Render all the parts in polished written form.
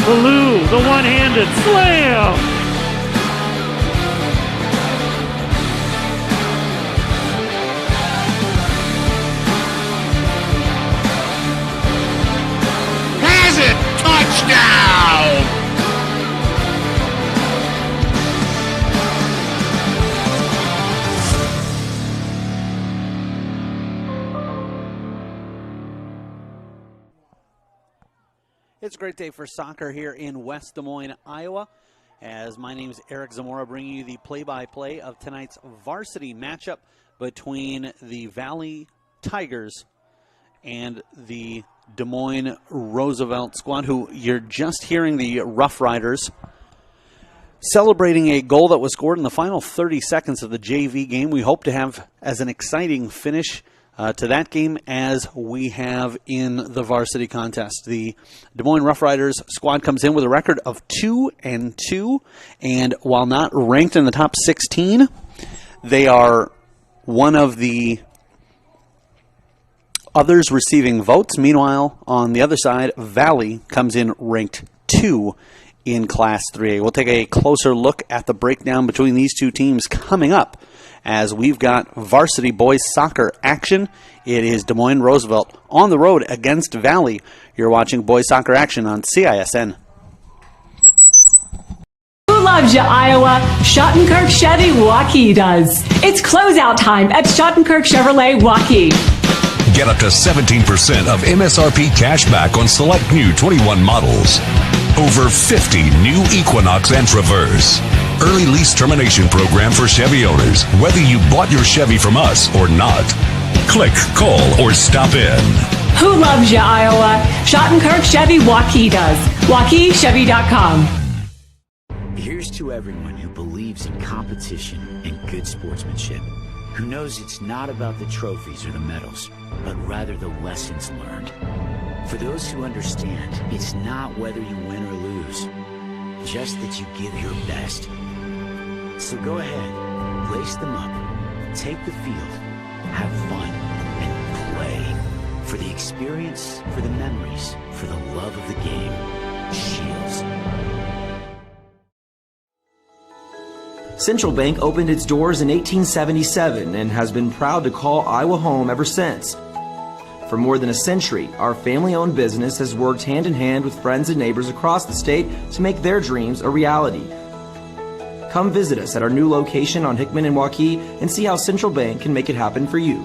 Ballou, the one-handed slam. Has it! Touchdown! It's a great day for soccer here in West Des Moines, Iowa, as my name is Eric Zamora, bringing you the play-by-play of tonight's varsity matchup between the Valley Tigers and the Des Moines Roosevelt squad, who you're just hearing the Rough Riders celebrating a goal that was scored in the final 30 seconds of the JV game. We hope to have as an exciting finish to that game as we have in the varsity contest. The Des Moines Rough Riders squad comes in with a record of 2-2, and while not ranked in the top 16, they are one of the others receiving votes. Meanwhile, on the other side, Valley comes in ranked 2 in Class 3A. We'll take a closer look at the breakdown between these two teams coming up, as we've got varsity boys soccer action. It is Des Moines Roosevelt on the road against Valley. You're watching boys soccer action on CISN. Who loves you, Iowa? Schottenkirk Chevy Waukee does. It's closeout time at Schottenkirk Chevrolet Waukee. Get up to 17% of MSRP cash back on select new 21 models. Over 50 new Equinox and Traverse. Early lease termination program for Chevy owners, whether you bought your Chevy from us or not. Click, call, or stop in. Who loves you, Iowa? Schottenkirk Chevy Waukee does. WaukeeChevy.com. Here's to everyone who believes in competition and good sportsmanship, who knows it's not about the trophies or the medals, but rather the lessons learned. For those who understand, it's not whether you win or lose, just that you give your best. So go ahead, lace them up, take the field, have fun, and play. For the experience, for the memories, for the love of the game. Shields. Central Bank opened its doors in 1877 and has been proud to call Iowa home ever since. For more than a century, our family-owned business has worked hand-in-hand with friends and neighbors across the state to make their dreams a reality. Come visit us at our new location on Hickman and Waukee and see how Central Bank can make it happen for you.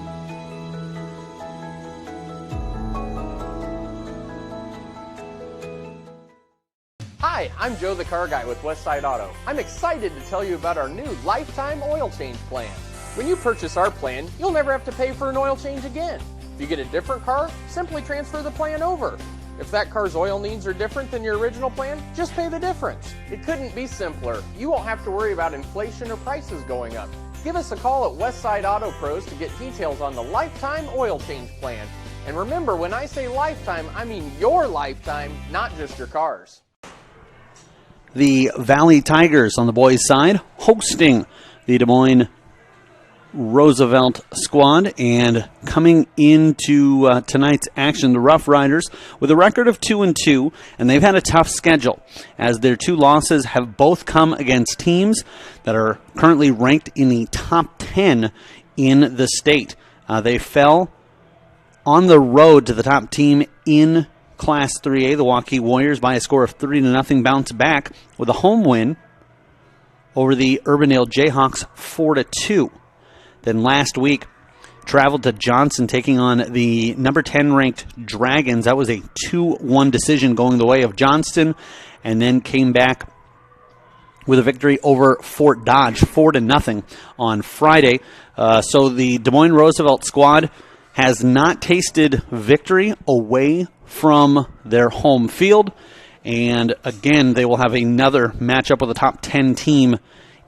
Hi, I'm Joe the Car Guy with Westside Auto. I'm excited to tell you about our new lifetime oil change plan. When you purchase our plan, you'll never have to pay for an oil change again. If you get a different car, simply transfer the plan over. If that car's oil needs are different than your original plan, just pay the difference. It couldn't be simpler. You won't have to worry about inflation or prices going up. Give us a call at Westside Auto Pros to get details on the lifetime oil change plan. And remember, when I say lifetime, I mean your lifetime, not just your car's. The Valley Tigers on the boys' side hosting the Des Moines Roosevelt squad, and coming into tonight's action, the Rough Riders with a record of 2-2, and they've had a tough schedule as their two losses have both come against teams that are currently ranked in the top 10 in the state. They fell on the road to the top team in Class 3A, the Waukee Warriors, by a score of 3-0, bounce back with a home win over the Urbandale Jayhawks 4-2. Then last week, traveled to Johnson, taking on the number 10 ranked Dragons. That was a 2-1 decision going the way of Johnston, and then came back with a victory over Fort Dodge, 4-0 on Friday. So the Des Moines Roosevelt squad has not tasted victory away from their home field, and again, they will have another matchup with a top 10 team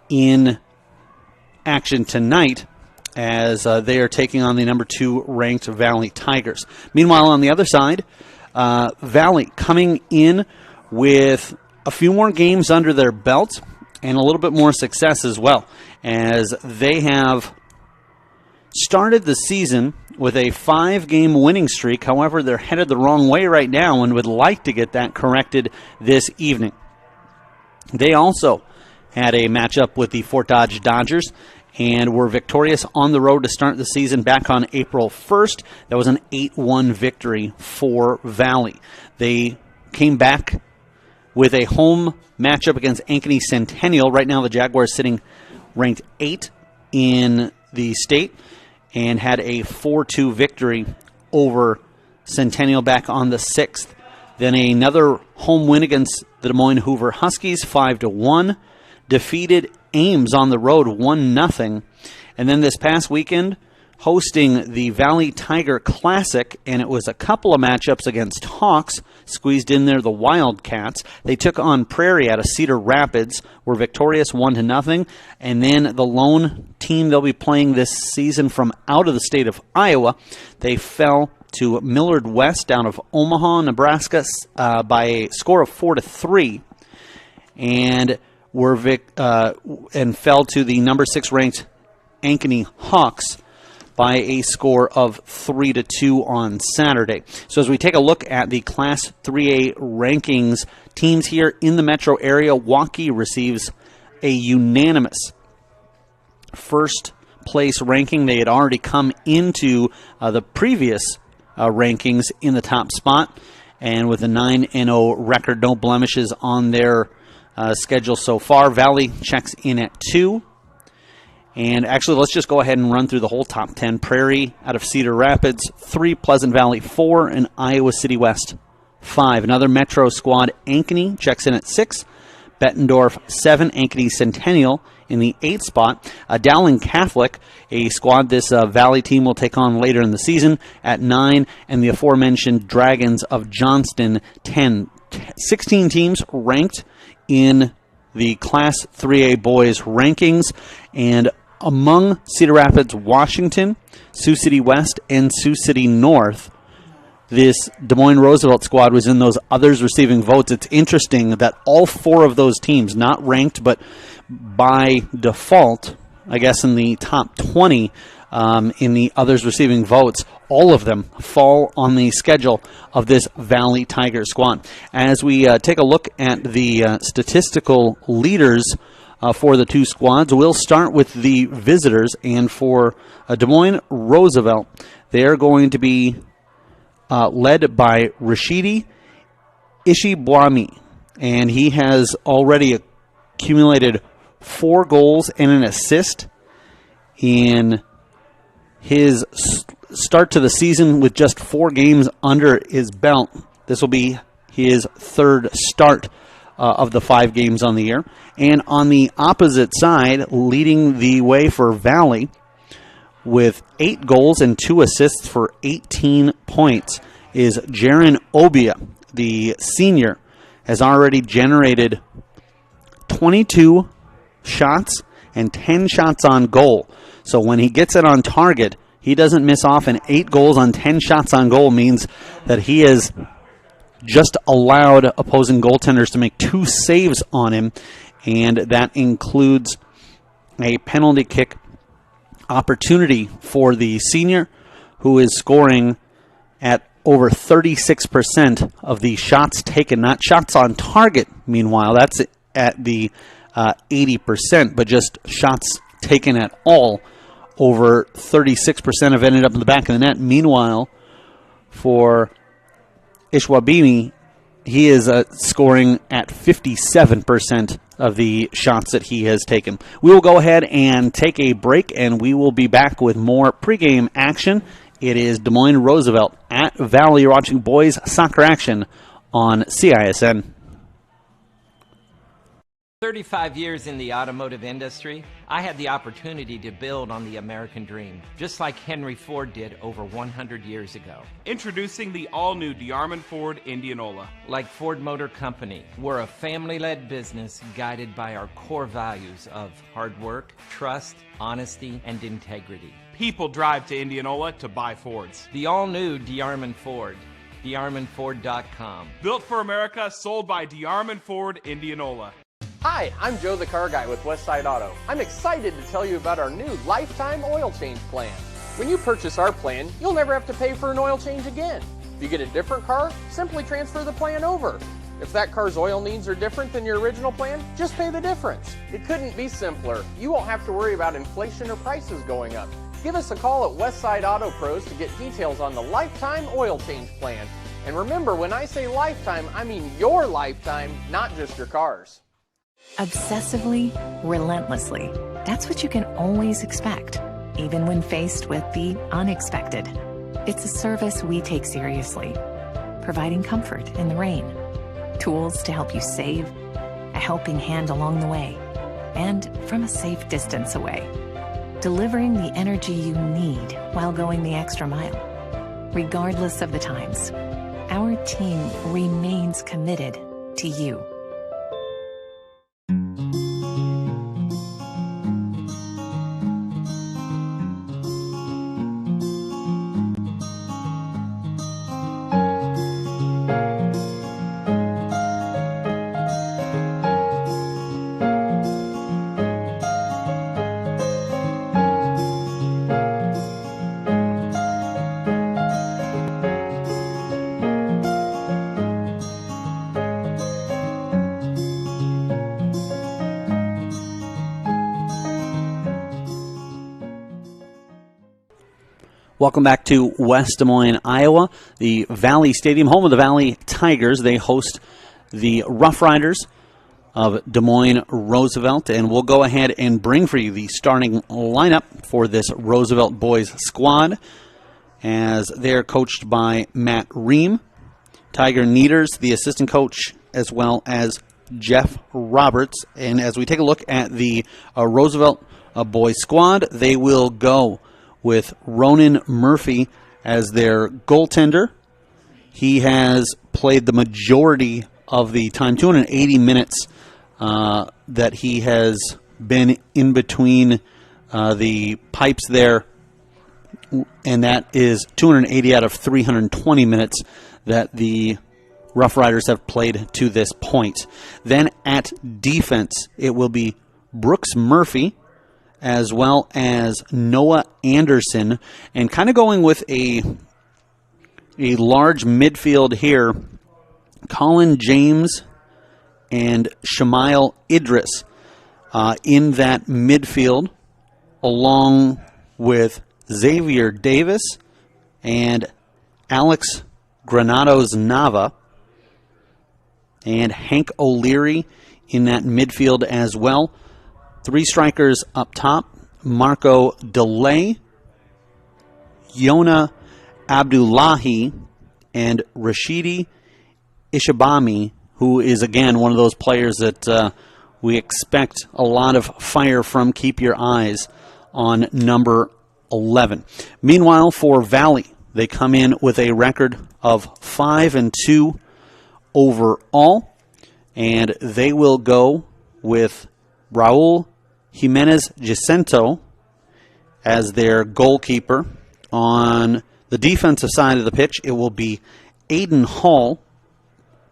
in action tonight, as they are taking on the number 2 ranked Valley Tigers. Meanwhile, on the other side, Valley coming in with a few more games under their belt and a little bit more success as well, as they have started the season with a 5-game winning streak. However, they're headed the wrong way right now and would like to get that corrected this evening. They also had a matchup with the Fort Dodge Dodgers and were victorious on the road to start the season back on April 1st. That was an 8-1 victory for Valley. They came back with a home matchup against Ankeny Centennial. Right now the Jaguars sitting ranked 8 in the state and had a 4-2 victory over Centennial back on the 6th. Then another home win against the Des Moines Hoover Huskies, 5-1. Defeated Ames on the road, 1-0. And then this past weekend, hosting the Valley Tiger Classic, and it was a couple of matchups against Hawks, squeezed in there the Wildcats. They took on Prairie out of Cedar Rapids, were victorious 1-0, and then the lone team they'll be playing this season from out of the state of Iowa, they fell to Millard West out of Omaha, Nebraska, by a score of 4-3, and and fell to the number 6 ranked Ankeny Hawks by a score of 3-2 on Saturday. So as we take a look at the Class 3A rankings, teams here in the metro area, Waukee receives a unanimous first place ranking. They had already come into the previous rankings in the top spot, and with a 9-0 record, no blemishes on their schedule so far. Valley checks in at 2. And actually, let's just go ahead and run through the whole top 10. Prairie out of Cedar Rapids, 3. Pleasant Valley, 4. And Iowa City West, 5. Another Metro squad, Ankeny, checks in at 6. Bettendorf, 7. Ankeny Centennial in the 8th spot. Dowling Catholic, a squad this Valley team will take on later in the season, at 9. And the aforementioned Dragons of Johnston, 10. 16 teams ranked in the Class 3A boys rankings, and among Cedar Rapids, Washington, Sioux City West, and Sioux City North, this Des Moines Roosevelt squad was in those others receiving votes. It's interesting that all 4 of those teams, not ranked, but by default, I guess in the top 20 in the others receiving votes, all of them fall on the schedule of this Valley Tiger squad. As we take a look at the statistical leaders for the 2 squads, we'll start with the visitors. And for Des Moines Roosevelt, they're going to be led by Rashidi Ishibwami, and he has already accumulated 4 goals and an assist in his start to the season with just 4 games under his belt. This will be his 3rd start of the 5 games on the year. And on the opposite side, leading the way for Valley with 8 goals and 2 assists for 18 points is Jaron Obia. The senior has already generated 22 shots and 10 shots on goal. So when he gets it on target, he doesn't miss off, and 8 goals on 10 shots on goal means that he has just allowed opposing goaltenders to make 2 saves on him, and that includes a penalty kick opportunity for the senior, who is scoring at over 36% of the shots taken, not shots on target, meanwhile. That's at the 80%, but just shots taken at all. Over 36% have ended up in the back of the net. Meanwhile, for Ishwabimi, he is scoring at 57% of the shots that he has taken. We will go ahead and take a break, and we will be back with more pregame action. It is Des Moines Roosevelt at Valley. You're watching boys soccer action on CISN. 35 years in the automotive industry, I had the opportunity to build on the American dream, just like Henry Ford did over 100 years ago. Introducing the all-new DeArmond Ford Indianola. Like Ford Motor Company, we're a family-led business guided by our core values of hard work, trust, honesty, and integrity. People drive to Indianola to buy Fords. The all-new DeArmond Ford. DeArmondFord.com. Built for America, sold by DeArmond Ford Indianola. Hi, I'm Joe the Car Guy with Westside Auto. I'm excited to tell you about our new lifetime oil change plan. When you purchase our plan, you'll never have to pay for an oil change again. If you get a different car, simply transfer the plan over. If that car's oil needs are different than your original plan, just pay the difference. It couldn't be simpler. You won't have to worry about inflation or prices going up. Give us a call at Westside Auto Pros to get details on the lifetime oil change plan. And remember, when I say lifetime, I mean your lifetime, not just your car's. Obsessively, relentlessly. That's what you can always expect, even when faced with the unexpected. It's a service we take seriously, providing comfort in the rain, tools to help you save, a helping hand along the way, and from a safe distance away, delivering the energy you need while going the extra mile. Regardless of the times, our team remains committed to you. Welcome back to West Des Moines, Iowa. The Valley Stadium, home of the Valley Tigers. They host the Rough Riders of Des Moines Roosevelt, and we'll go ahead and bring for you the starting lineup for this Roosevelt boys squad, as they're coached by Matt Ream, Tiger Nieders, the assistant coach, as well as Jeff Roberts. And as we take a look at the Roosevelt boys squad, they will go with Ronan Murphy as their goaltender. He has played the majority of the time, 280 minutes that he has been in between the pipes there, and that is 280 out of 320 minutes that the Rough Riders have played to this point. Then at defense, it will be Brooks Murphy, as well as Noah Anderson, and kind of going with a large midfield here, Colin James and Shamail Idris in that midfield, along with Xavier Davis and Alex Granados Nava, and Hank O'Leary in that midfield as well. Three strikers up top: Marco DeLay, Yona Abdullahi, and Rashidi Ishabami, who is, again, one of those players that we expect a lot of fire from. Keep your eyes on number 11. Meanwhile, for Valley, they come in with a record of 5-2 overall, and they will go with Raul Jimenez Jacinto as their goalkeeper. On the defensive side of the pitch, it will be Aiden Hall,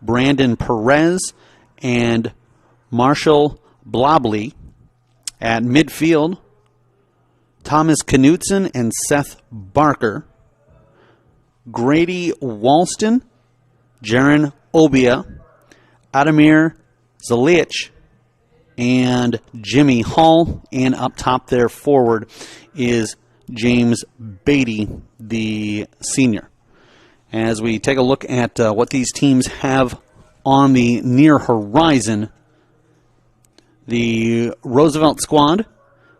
Brandon Perez, and Marshall Blobley. At midfield, Thomas Knutson and Seth Barker, Grady Walston, Jaron Obia, Adamir Zalich, and Jimmy Hall. And up top there forward is James Beatty, the senior. As we take a look at what these teams have on the near horizon, the Roosevelt squad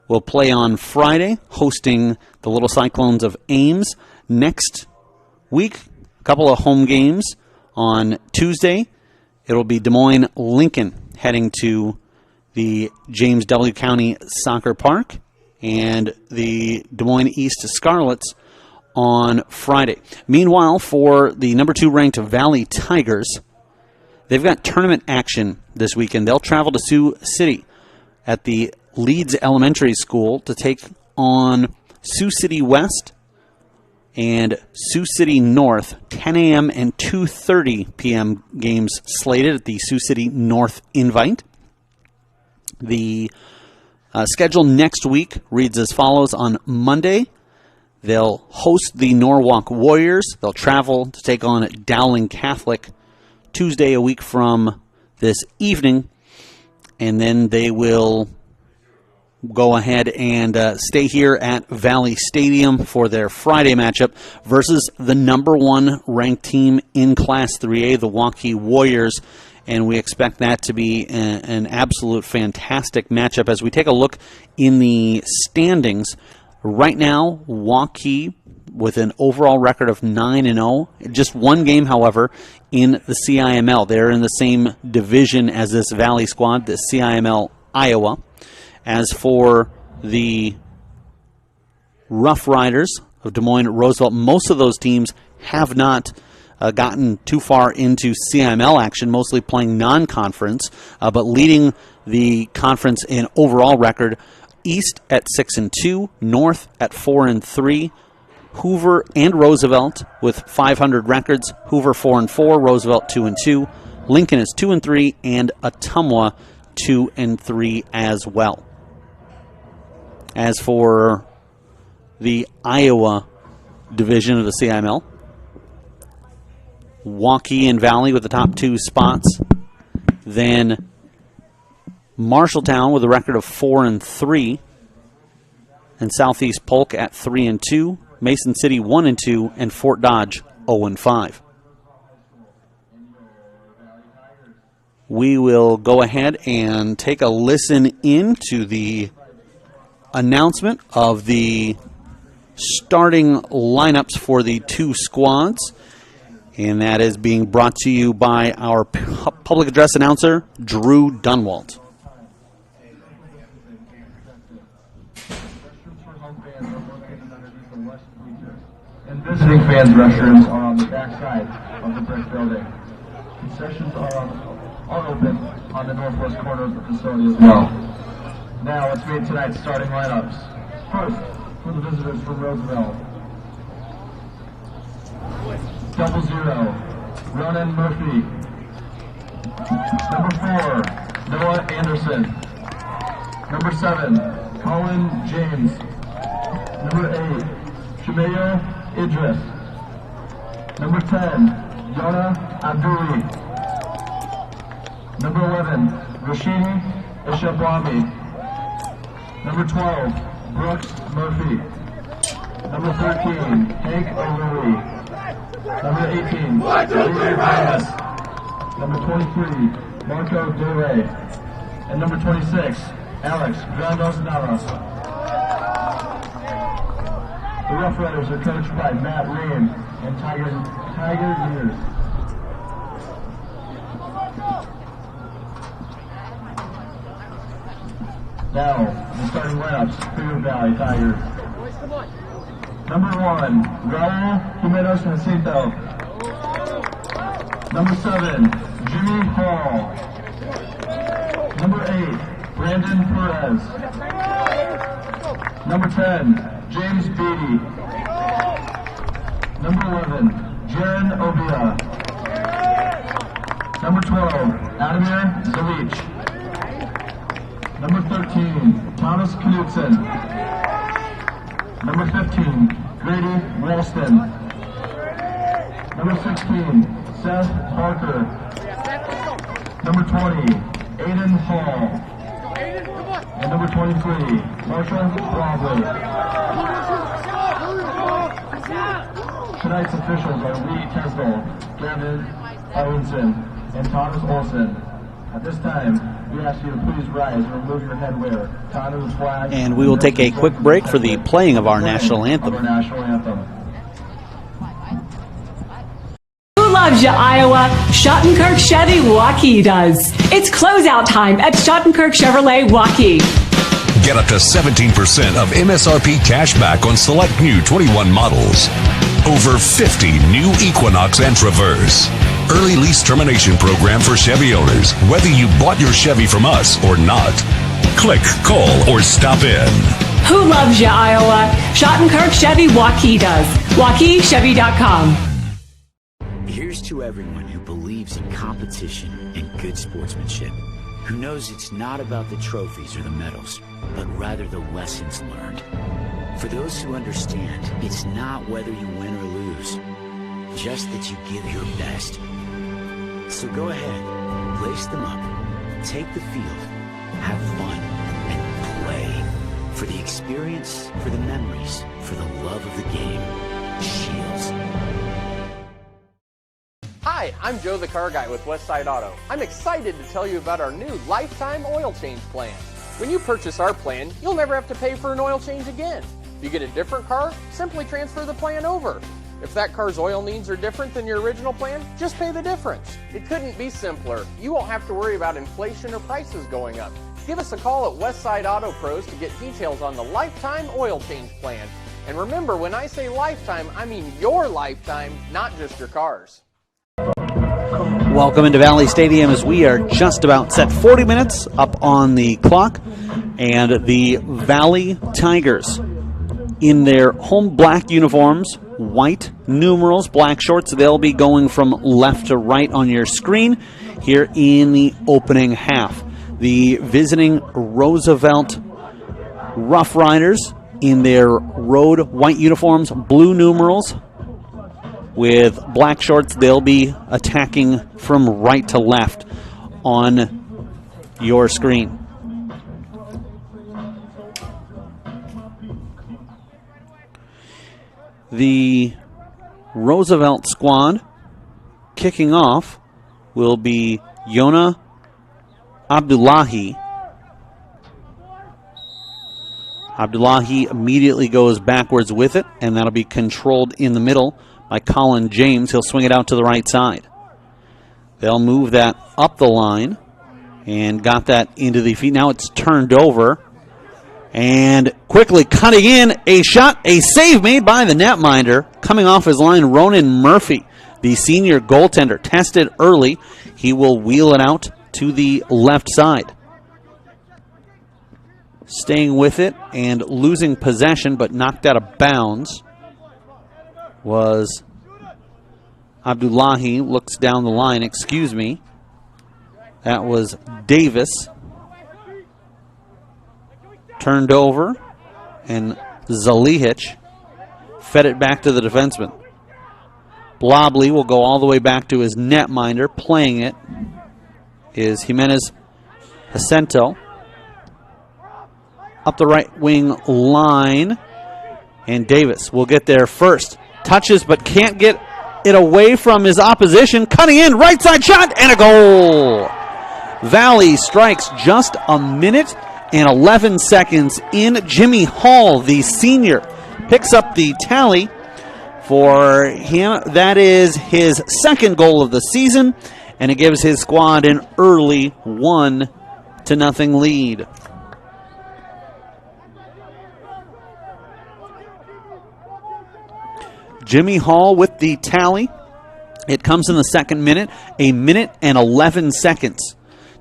will play on Friday, hosting the Little Cyclones of Ames. Next week, a couple of home games. On Tuesday, it'll be Des Moines Lincoln heading to the James W. County Soccer Park, and the Des Moines East Scarlets on Friday. Meanwhile, for the number 2 ranked Valley Tigers, they've got tournament action this weekend. They'll travel to Sioux City at the Leeds Elementary School to take on Sioux City West and Sioux City North. 10 a.m. and 2:30 p.m. games slated at the Sioux City North Invite. The schedule next week reads as follows. On Monday, They'll host the Norwalk Warriors. They'll travel to take on Dowling Catholic Tuesday, a week from this evening. And then they will go ahead and stay here at Valley Stadium for their Friday matchup versus the number 1 ranked team in Class 3A, the Waukee Warriors. And we expect that to be an absolute fantastic matchup. As we take a look in the standings, right now, Waukee with an overall record of 9-0. Just one game, however, in the CIML. They're in the same division as this Valley squad, the CIML Iowa. As for the Rough Riders of Des Moines Roosevelt, most of those teams have not gotten too far into CIML action, mostly playing non-conference, but leading the conference in overall record. East at 6-2, North at 4-3, Hoover and Roosevelt with 500 records. Hoover 4-4, Roosevelt 2-2, Lincoln is 2-3, and Ottumwa 2-3 as well. As for the Iowa division of the CIML, Waukee and Valley with the top 2 spots. Then Marshalltown with a record of 4-3, and Southeast Polk at 3-2, Mason City 1-2, and Fort Dodge 0-5. We will go ahead and take a listen into the announcement of the starting lineups for the 2 squads, and that is being brought to you by our public address announcer, Drew Dunwalt. And visiting fans' restrooms are on the back side of the brick building. Concessions are open on the northwest corner of the facility as well. Now let's meet tonight's starting lineups. First, for the visitors from Roosevelt. 00, Ronan Murphy. Number 4, Noah Anderson. Number 7, Colin James. Number 8, Shemaya Idris. Number 10, Yona Abduli. Number 11, Rashidi Ishabwami. Number 12, Brooks Murphy. Number 13, Hank O'Leary. Number 18, David Thomas. Number 23, Marco Dore. And number 26, Alex Grandos Navas. The Rough Riders are coached by Matt Ream and Tiger Years. Now, the starting lineups for your Valley Tigers. Number 1, Raul Jimenez Jacinto. Number 7, Jimmy Hall. Number 8, Brandon Perez. Number 10, James Beatty. Number 11, Jaron Obia. Number 12, Adamir Zalich. Number 13, Thomas Knudsen. Number 15, Grady Ralston. Number 16, Seth Parker. Number 20, Aiden Hall. And number 23, Marshall Broadway. Tonight's officials are Lee Tesdall, Gavin Arlinson, and Thomas Olson. At this time, we ask you to please rise and remove your headwear, tie to the flag. And we will take a quick break for the playing of our national anthem. Who loves you, Iowa? Schottenkirk Chevy Waukee does. It's closeout time at Schottenkirk Chevrolet Waukee. Get up to 17% of MSRP cash back on select new 21 models. Over 50 new Equinox and Traverse. Early lease termination program for Chevy owners, whether you bought your Chevy from us or not. Click, call, or stop in. Who loves you, Iowa? Schottenkirk Chevy Waukee does. WaukeeChevy.com. Here's to everyone who believes in competition and good sportsmanship, who knows it's not about the trophies or the medals, but rather the lessons learned. For those who understand, it's not whether you win or lose, just that you give your best. So go ahead, lace them up, take the field, have fun, and play. For the experience, for the memories, for the love of the game. Shields. Hi, I'm Joe the Car Guy with Westside Auto. I'm excited to tell you about our new lifetime oil change plan. When you purchase our plan, you'll never have to pay for an oil change again. If you get a different car, simply transfer the plan over. If that car's oil needs are different than your original plan, just pay the difference. It couldn't be simpler. You won't have to worry about inflation or prices going up. Give us a call at Westside Auto Pros to get details on the lifetime oil change plan. And remember, when I say lifetime, I mean your lifetime, not just your car's. Welcome into Valley Stadium as we are just about set 40 minutes up on the clock. And the Valley Tigers in their home black uniforms, white numerals, black shorts. They'll be going from left to right on your screen here in the opening half. The visiting Roosevelt Rough Riders in their road white uniforms, blue numerals with black shorts. They'll be attacking from right to left on your screen. The Roosevelt squad kicking off will be Yona Abdullahi. Abdullahi immediately goes backwards with it, and that'll be controlled in the middle by Colin James. He'll swing it out to the right side. They'll move that up the line and got that into the feet. Now it's turned over. And quickly cutting in, a shot, a save made by the netminder. Coming off his line, Ronan Murphy, the senior goaltender, tested early. He will wheel it out to the left side. Staying with it and losing possession, but knocked out of bounds, was Abdullahi. Looks down the line, excuse me. That was Davis. Turned over, and Zalihic fed it back to the defenseman. Blobley will go all the way back to his netminder. Playing it is Jimenez Jacinto. Up the right wing line, and Davis will get there first. Touches, but can't get it away from his opposition. Cutting in, right side shot, and a goal. Valley strikes just a minute and 11 seconds in. Jimmy Hall, the senior, picks up the tally for him. That is his second goal of the season, and it gives his squad an early 1-0 lead. Jimmy Hall with the tally. It comes in the second minute, a minute and 11 seconds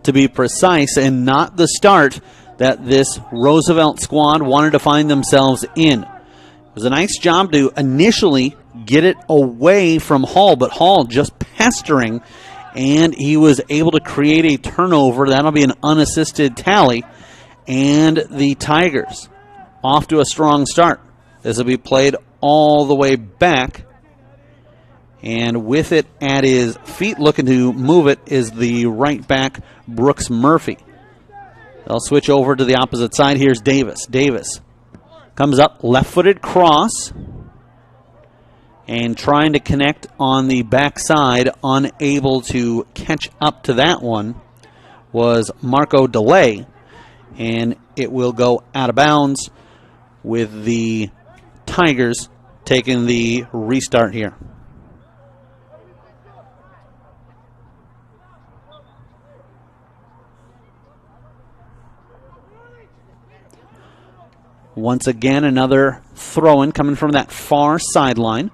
to be precise, and not the start that this Roosevelt squad wanted to find themselves in. It was a nice job to initially get it away from Hall, but Hall just pestering, and he was able to create a turnover. That'll be an unassisted tally, and the Tigers off to a strong start. This will be played all the way back, and with it at his feet, looking to move it, is the right back, Brooks Murphy. They'll switch over to the opposite side. Here's Davis. Davis comes up, left-footed cross, and trying to connect on the backside, unable to catch up to that one, was Marco DeLay, and it will go out of bounds with the Tigers taking the restart here. Once again, another throw-in coming from that far sideline.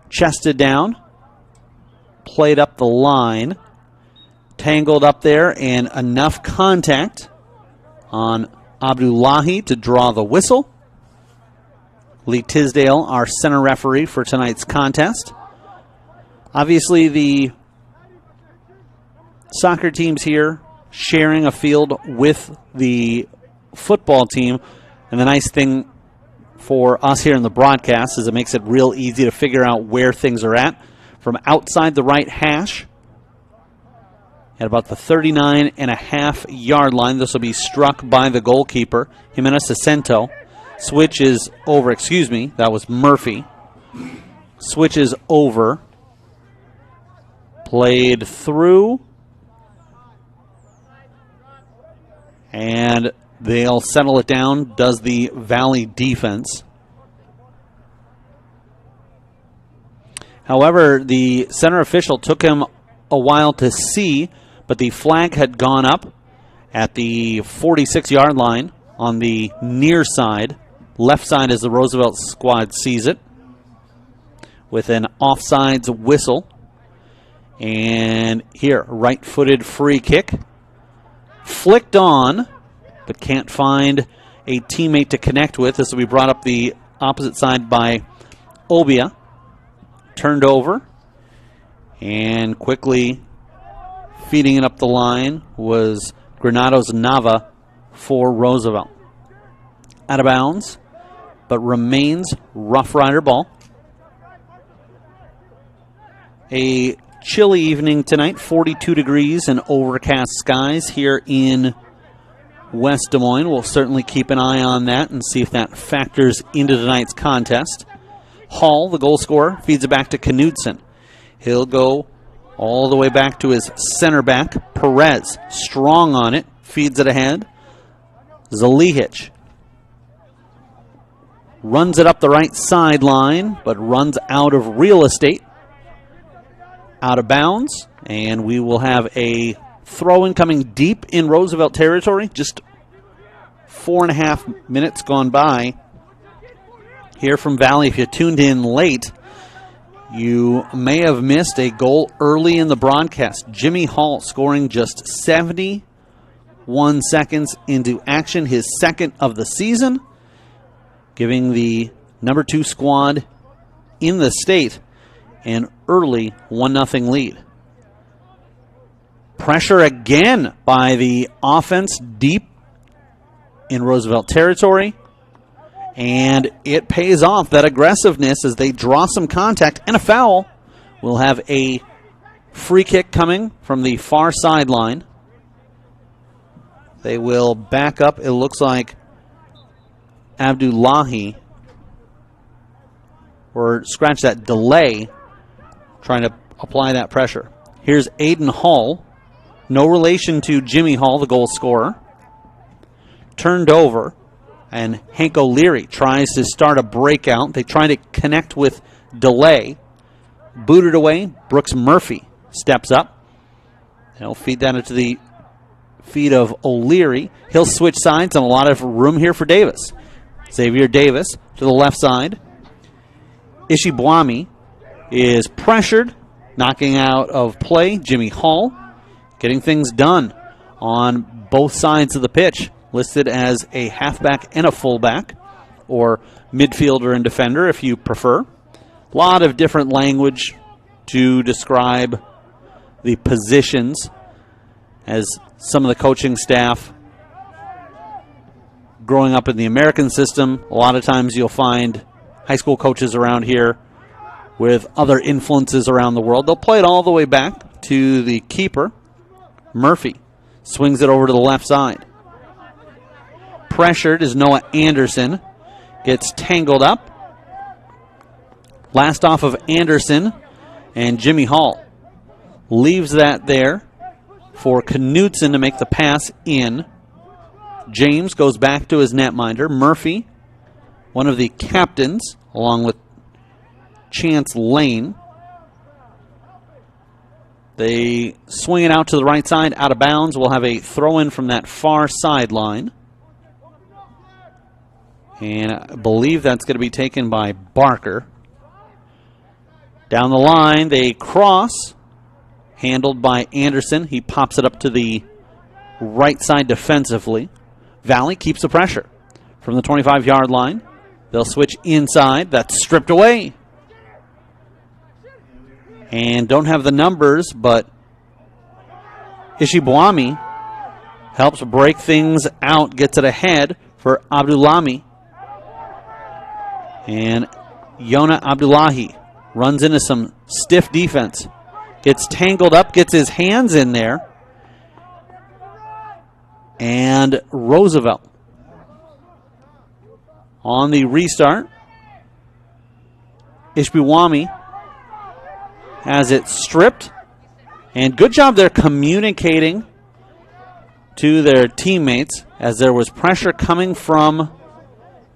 Chested down. Played up the line. Tangled up there, and enough contact on Abdullahi to draw the whistle. Lee Tisdale, our center referee for tonight's contest. Obviously, the soccer teams here sharing a field with the football team And the nice thing for us here in the broadcast is it makes it real easy to figure out where things are at. From outside the right hash, at about the 39.5-yard line, this will be struck by the goalkeeper, Jimenez Jacinto. Switches over, that was Murphy. Switches over. Played through. And they'll settle it down, does the Valley defense. However, the center official took him a while to see, but the flag had gone up at the 46-yard line on the near side. Left side as the Roosevelt squad sees it, with an offsides whistle. And here, right-footed free kick. Flicked on, but can't find a teammate to connect with. This will be brought up the opposite side by Obia. Turned over, and quickly feeding it up the line was Granados Nava for Roosevelt. Out of bounds, but remains Rough Rider ball. A chilly evening tonight, 42 degrees and overcast skies here in West Des Moines. We'll certainly keep an eye on that and see if that factors into tonight's contest. Hall, the goal scorer, feeds it back to Knudsen. He'll go all the way back to his center back, Perez. Strong on it, feeds it ahead. Zalihich runs it up the right sideline, but runs out of real estate. Out of bounds, and we will have a throw-in coming deep in Roosevelt territory. Just 4.5 minutes gone by here from Valley. If you tuned in late, you may have missed a goal early in the broadcast. Jimmy Hall scoring just 71 seconds into action, his second of the season, giving the number 2 squad in the state an early 1-0 lead. Pressure again by the offense deep in Roosevelt territory. And it pays off, that aggressiveness, as they draw some contact and a foul. We'll have a free kick coming from the far sideline. They will back up, it looks like Abdullahi, or scratch that, delay, trying to apply that pressure. Here's Aiden Hall. No relation to Jimmy Hall, the goal scorer. Turned over, and Hank O'Leary tries to start a breakout. They try to connect with delay. Booted away. Brooks Murphy steps up. He'll feed that into the feet of O'Leary. He'll switch sides, and a lot of room here for Davis. Xavier Davis to the left side. Ishibwami is pressured, knocking out of play. Jimmy Hall getting things done on both sides of the pitch, listed as a halfback and a fullback, or midfielder and defender if you prefer. A lot of different language to describe the positions, as some of the coaching staff growing up in the American system, a lot of times you'll find high school coaches around here with other influences around the world. They'll play it all the way back to the keeper. Murphy swings it over to the left side. Pressured is Noah Anderson. Gets tangled up. Last off of Anderson, and Jimmy Hall leaves that there for Knudsen to make the pass in. James goes back to his netminder. Murphy, one of the captains, along with Chance Lane. They swing it out to the right side, out of bounds. We'll have a throw-in from that far sideline. And I believe that's going to be taken by Barker. Down the line, they cross. Handled by Anderson. He pops it up to the right side defensively. Valley keeps the pressure from the 25-yard line. They'll switch inside. That's stripped away. And don't have the numbers, but Ishibwami helps break things out, gets it ahead for Abdullami. And Yona Abdullahi runs into some stiff defense. Gets tangled up, gets his hands in there. And Roosevelt on the restart. Ishbiwami has it stripped. And good job there communicating to their teammates as there was pressure coming from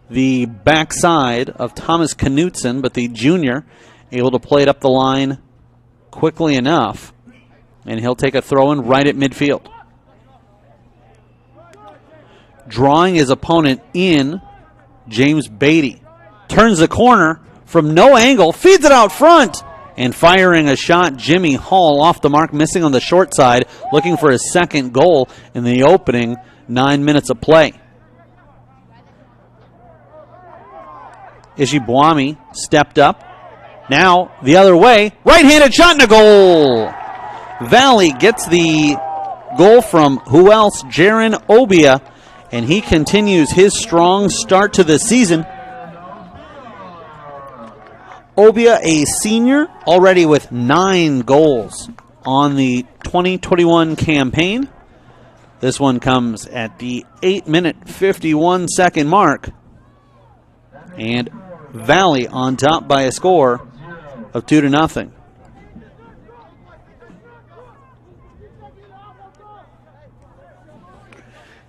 the backside of Thomas Knutson, but the junior able to play it up the line quickly enough, and he'll take a throw-in right at midfield. Drawing his opponent in, James Beatty turns the corner from no angle, feeds it out front, and firing a shot, Jimmy Hall off the mark, missing on the short side, looking for his second goal in the opening 9 minutes of play. Ishibwami stepped up. Now the other way, right-handed shot and a goal. Valley gets the goal from who else? Jaron Obia, and he continues his strong start to the season. Obia, a senior, already with 9 goals on the 2021 campaign. This one comes at the 8-minute, 51-second mark. And Valley on top by a score of 2-0.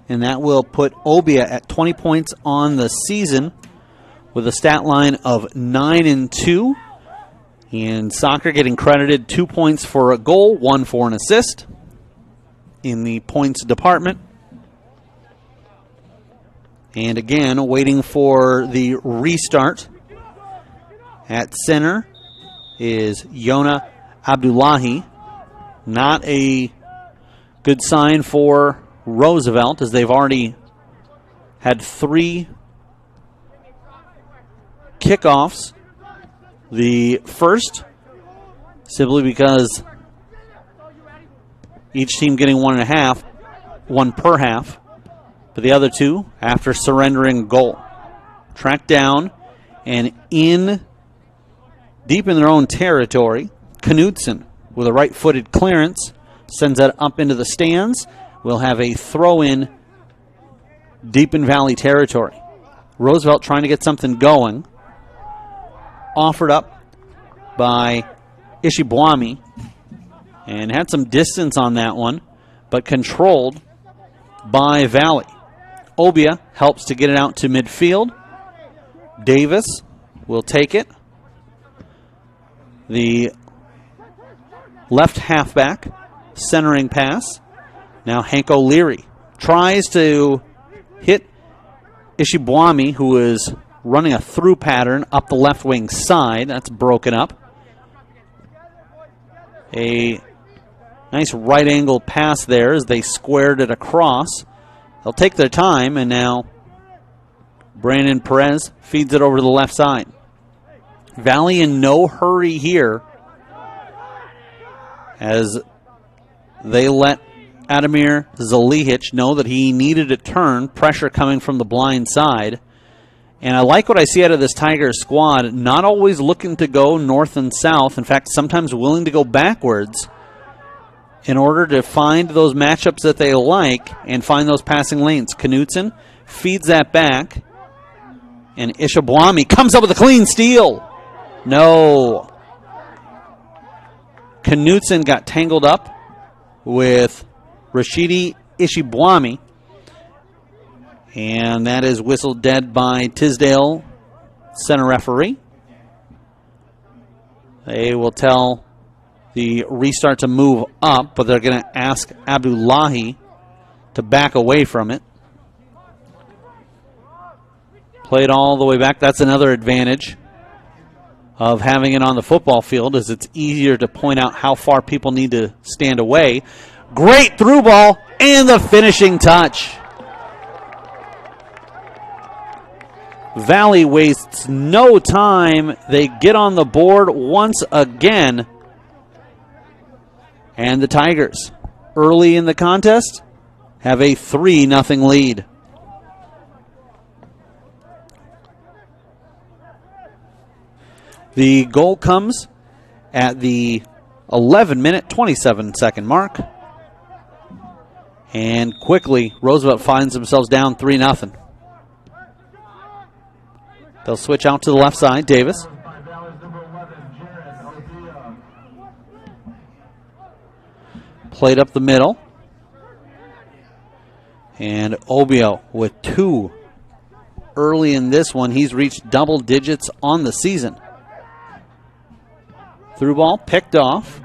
And that will put Obia at 20 points on the season with a stat line of 9-2. And Soccer getting credited 2 points for a goal, 1 for an assist in the points department. And again, waiting for the restart. At center is Yona Abdullahi. Not a good sign for Roosevelt, as they've already had 3 kickoffs. The first, simply because each team getting 1.5, 1 per half. But the other 2, after surrendering a goal. Tracked down and in deep in their own territory. Knutson with a right-footed clearance sends that up into the stands. We'll have a throw-in deep in Valley territory. Roosevelt trying to get something going. Offered up by Ishibwami. And had some distance on that one, but controlled by Valley. Obia helps to get it out to midfield. Davis will take it. The left halfback, centering pass. Now Hank O'Leary tries to hit Ishibwami, who is running a through pattern up the left wing side. That's broken up. A nice right angle pass there as they squared it across. They'll take their time, and now Brandon Perez feeds it over to the left side. Valley in no hurry here as they let Ademir Zalihic know that he needed a turn, pressure coming from the blind side. And I like what I see out of this Tigers squad, not always looking to go north and south, in fact, sometimes willing to go backwards in order to find those matchups that they like and find those passing lanes. Knutson feeds that back, and Ishibwami comes up with a clean steal. No. Knutson got tangled up with Rashidi Ishibwami, and that is whistled dead by Tisdale center referee. They will tell the restart to move up, but they're going to ask Abdullahi to back away from it. Played all the way back. That's another advantage of having it on the football field, is it's easier to point out how far people need to stand away. Great through ball and the finishing touch. Valley wastes no time. They get on the board once again. And the Tigers, early in the contest, have a 3-0 lead. The goal comes at the 11-minute, 27-second mark. And quickly, Roosevelt finds themselves down 3-0. They'll switch out to the left side. Davis. Played up the middle. And Obio with 2 early in this one. He's reached double digits on the season. Through ball, picked off.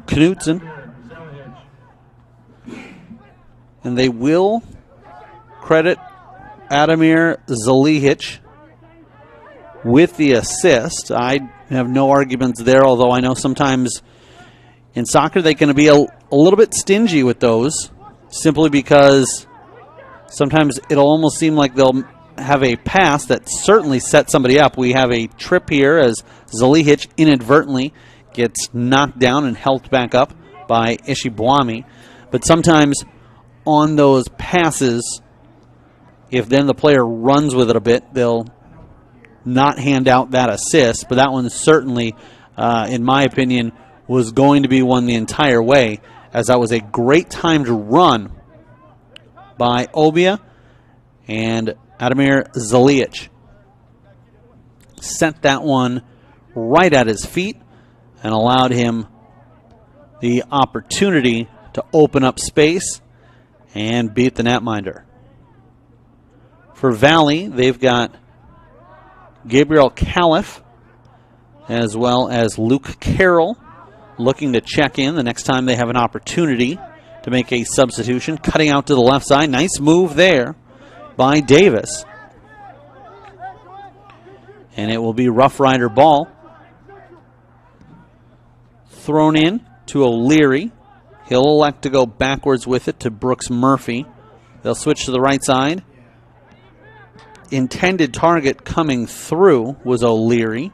Knutson. And they will credit Adamir Zalihic with the assist. I have no arguments there, although I know sometimes in soccer they can be a little bit stingy with those, simply because sometimes it'll almost seem like they'll have a pass that certainly sets somebody up. We have a trip here as Zalihic inadvertently gets knocked down and helped back up by Ishibwami. But sometimes on those passes, if then the player runs with it a bit, they'll not hand out that assist. But that one certainly, in my opinion, was going to be one the entire way, as that was a great timed run by Obia, and Adamir Zalihic sent that one right at his feet and allowed him the opportunity to open up space and beat the netminder. For Valley, they've got Gabriel Califf as well as Luke Carroll looking to check in the next time they have an opportunity to make a substitution. Cutting out to the left side. Nice move there by Davis. And it will be Rough Rider ball. Thrown in to O'Leary. He'll elect to go backwards with it to Brooks Murphy. They'll switch to the right side. Intended target coming through was O'Leary.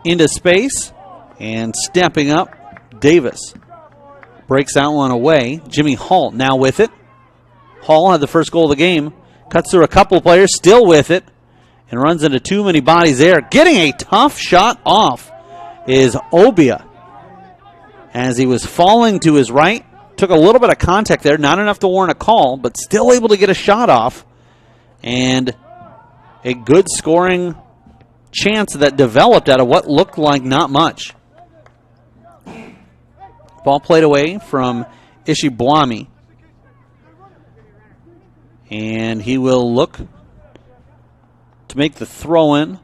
Into space. And stepping up, Davis. Breaks that one away. Jimmy Hall now with it. Hall had the first goal of the game. Cuts through a couple players, still with it. And runs into too many bodies there. Getting a tough shot off is Obia. As he was falling to his right. Took a little bit of contact there. Not enough to warrant a call, but still able to get a shot off. And a good scoring chance that developed out of what looked like not much. Ball played away from Ishibwami. And he will look to make the throw-in.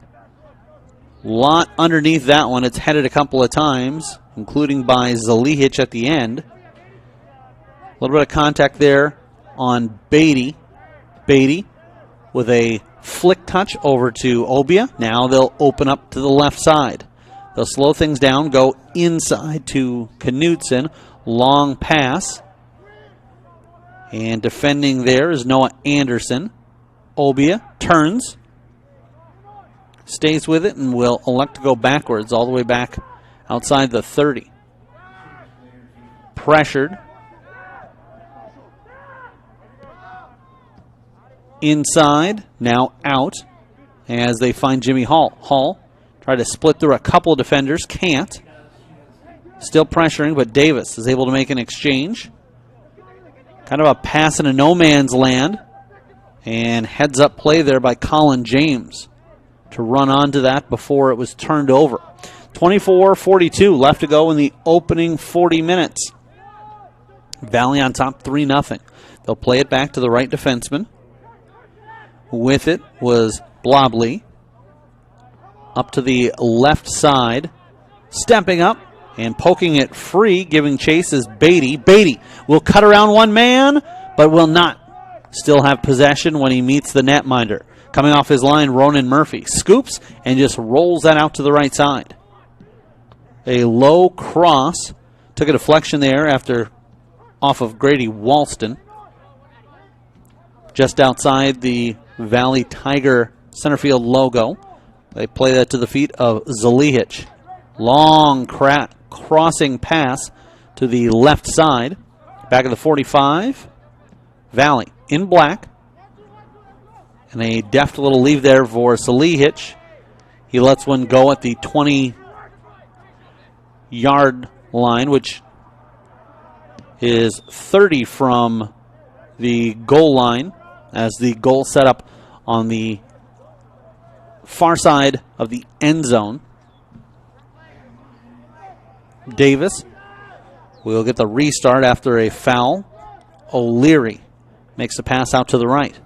Lot underneath that one. It's headed a couple of times, including by Zalihic at the end. A little bit of contact there on Beatty. Beatty with a flick touch over to Obia. Now they'll open up to the left side. They'll slow things down, go inside to Knutson. Long pass. And defending there is Noah Anderson. Obia turns. Stays with it and will elect to go backwards all the way back outside the 30. Pressured. Inside, now out as they find Jimmy Hall. Hall tried to split through a couple of defenders, can't. Still pressuring, but Davis is able to make an exchange. Kind of a pass in a no man's land. And heads up play there by Colin James to run onto that before it was turned over. 24-42 left to go in the opening 40 minutes. Valley on top 3-0. They'll play it back to the right defenseman. With it was Blobley. Up to the left side. Stepping up and poking it free. Giving chase is Beatty. Beatty will cut around one man, but will not still have possession when he meets the netminder. Coming off his line, Ronan Murphy scoops and just rolls that out to the right side. A low cross. Took a deflection there after off of Grady Walston. Just outside the Valley Tiger center field logo. They play that to the feet of Zalihic. Long crossing pass to the left side. Back of the 45. Valley in black. And a deft little leave there for Salihich. He lets one go at the 20-yard line, which is 30 from the goal line, as the goal set up on the far side of the end zone. Davis will get the restart after a foul. O'Leary makes the pass out to the right.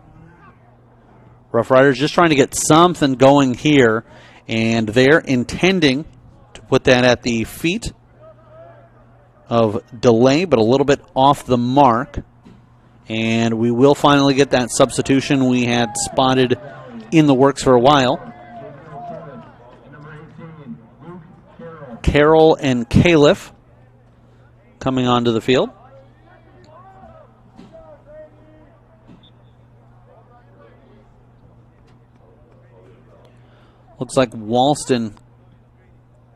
Rough Riders just trying to get something going here, and they're intending to put that at the feet of Delay, but a little bit off the mark. And we will finally get that substitution we had spotted in the works for a while. Carroll and Califf coming onto the field. Looks like Walston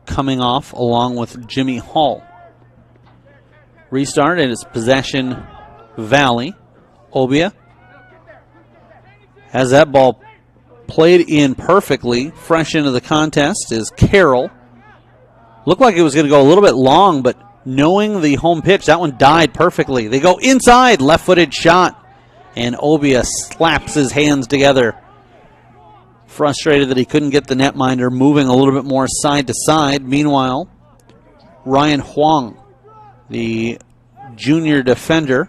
coming off along with Jimmy Hall. Restart, and it's possession Valley. Obia has that ball played in perfectly. Fresh into the contest is Carroll. Looked like it was going to go a little bit long, but knowing the home pitch, that one died perfectly. They go inside, left-footed shot, and Obia slaps his hands together. Frustrated that he couldn't get the netminder moving a little bit more side to side. Meanwhile, Ryan Huang, the junior defender,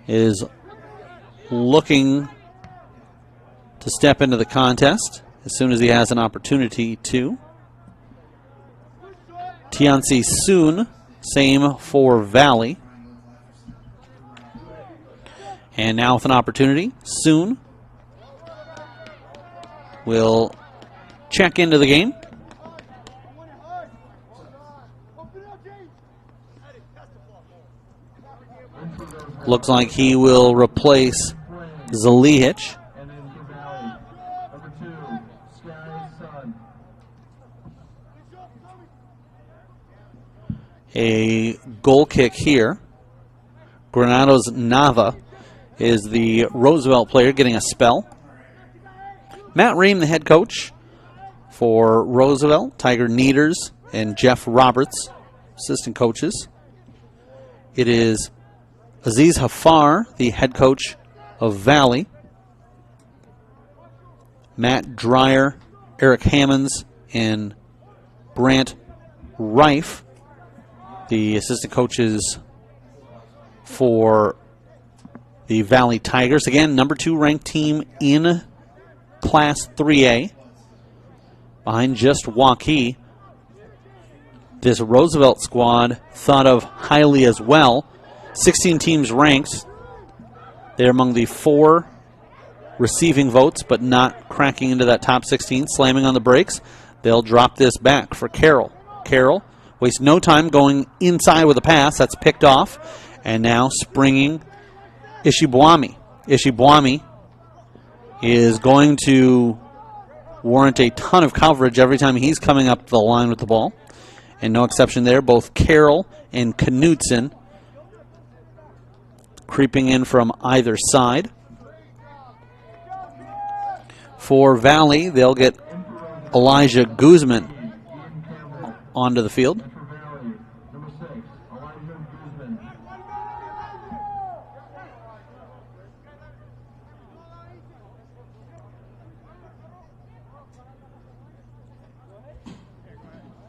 is looking to step into the contest as soon as he has an opportunity to. Tianci Soon, same for Valley. And now with an opportunity, Soon will check into the game. Looks like he will replace Zalihich. A goal kick here. Granados Nava is the Roosevelt player getting a spell. Matt Ream, the head coach for Roosevelt. Tiger Needers and Jeff Roberts, assistant coaches. It is Aziz Hafar, the head coach of Valley. Matt Dreyer, Eric Hammonds, and Brant Reif, the assistant coaches for the Valley Tigers. Again, number 2 ranked team in Class 3A, behind just Waukee. This Roosevelt squad thought of highly as well. 16 teams ranked. They're among the 4 receiving votes, but not cracking into that top 16. Slamming on the brakes. They'll drop this back for Carroll. Carroll wastes no time going inside with a pass. That's picked off. And now springing Ishibuami. Ishibuami is going to warrant a ton of coverage every time he's coming up the line with the ball. And no exception there. Both Carroll and Knutson creeping in from either side. For Valley, they'll get Elijah Guzman onto the field.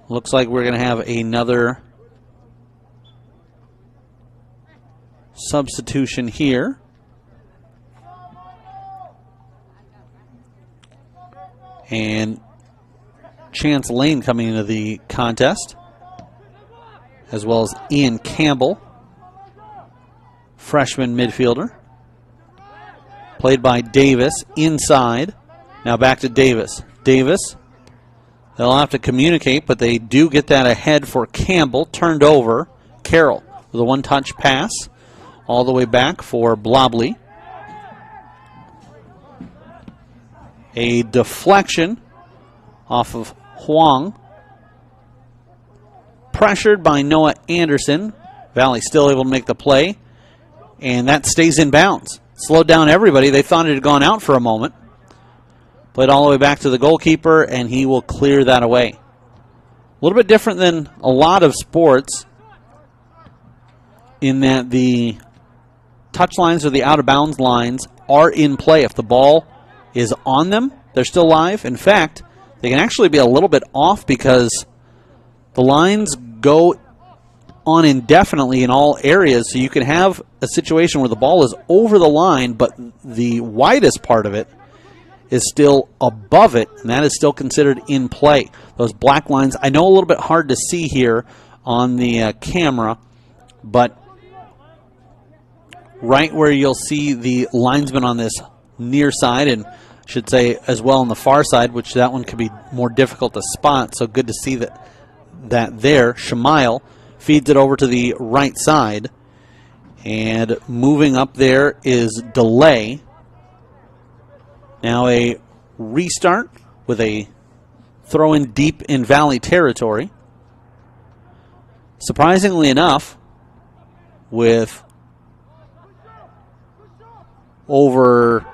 Looks like we're going to have another substitution here. And Chance Lane coming into the contest, as well as Ian Campbell, freshman midfielder. Played by Davis inside. Now back to Davis. Davis, they'll have to communicate, but they do get that ahead for Campbell. Turned over. Carroll with a one-touch pass all the way back for Blobley. A deflection off of Huang. Pressured by Noah Anderson. Valley still able to make the play. And that stays in bounds. slowed down everybody. They thought it had gone out for a moment. Played all the way back to the goalkeeper, and he will clear that away. A little bit different than a lot of sports in that the touch lines or the out-of-bounds lines are in play. If the ball is on them, they're still live. In fact, they can actually be a little bit off because the lines go on indefinitely in all areas, so you can have a situation where the ball is over the line, but the widest part of it is still above it, and that is still considered in play. Those black lines, I know a little bit hard to see here on the camera, but right where you'll see the linesman on this near side, and I should say as well on the far side, which that one could be more difficult to spot, so good to see that there. Shemail feeds it over to the right side, and moving up there is Delay. Now a restart with a throw in deep in Valley territory. Surprisingly enough, with over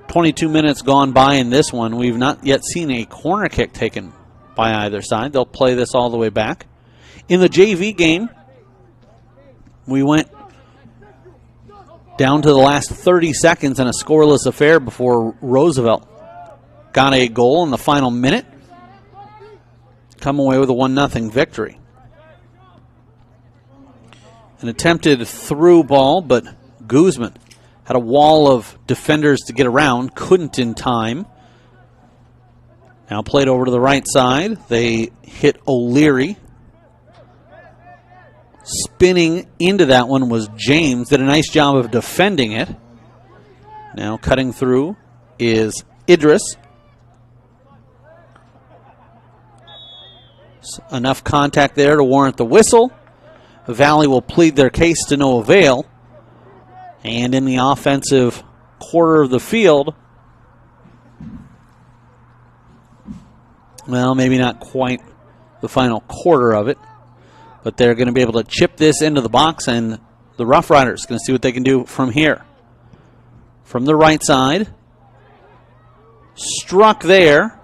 22 minutes gone by in this one, we've not yet seen a corner kick taken by either side. They'll play this all the way back. In the JV game, we went down to the last 30 seconds in a scoreless affair before Roosevelt got a goal in the final minute. Come away with a 1-0 victory. An attempted through ball, but Guzman had a wall of defenders to get around, couldn't in time. Now played over to the right side. They hit O'Leary. Spinning into that one was James. Did a nice job of defending it. Now cutting through is Idris. Enough contact there to warrant the whistle. Valley will plead their case to no avail. And in the offensive quarter of the field, well, maybe not quite the final quarter of it, but they're going to be able to chip this into the box, and the Rough Riders going to see what they can do from here. From the right side, struck there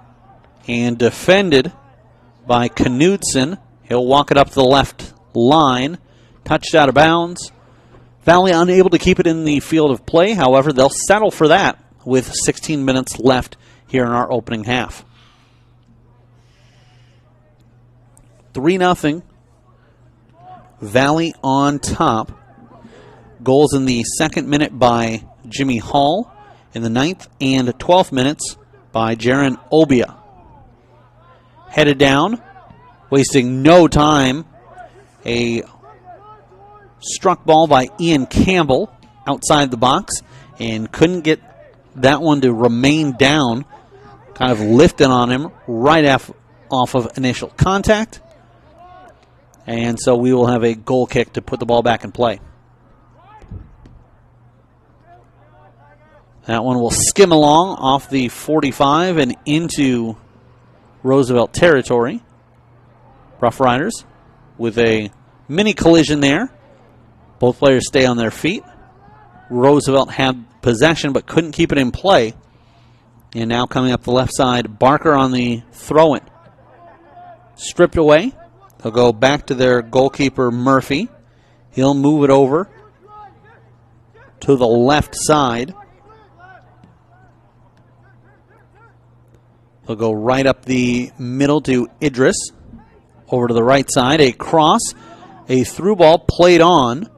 and defended by Knudsen. He'll walk it up to the left line, touched out of bounds. Valley unable to keep it in the field of play. However, they'll settle for that with 16 minutes left here in our opening half. 3-0. Valley on top. Goals in the second minute by Jimmy Hall, in the 9th and 12th minutes by Jaron Obia. Headed down, wasting no time. A struck ball by Ian Campbell outside the box, and couldn't get that one to remain down. Kind of lifted on him right off of initial contact. And so we will have a goal kick to put the ball back in play. That one will skim along off the 45 and into Roosevelt territory. Rough Riders with a mini collision there. Both players stay on their feet. Roosevelt had possession but couldn't keep it in play. And now coming up the left side, Barker on the throw-in. Stripped away. They'll go back to their goalkeeper, Murphy. He'll move it over to the left side. They'll go right up the middle to Idris. Over to the right side, a cross. A through ball played on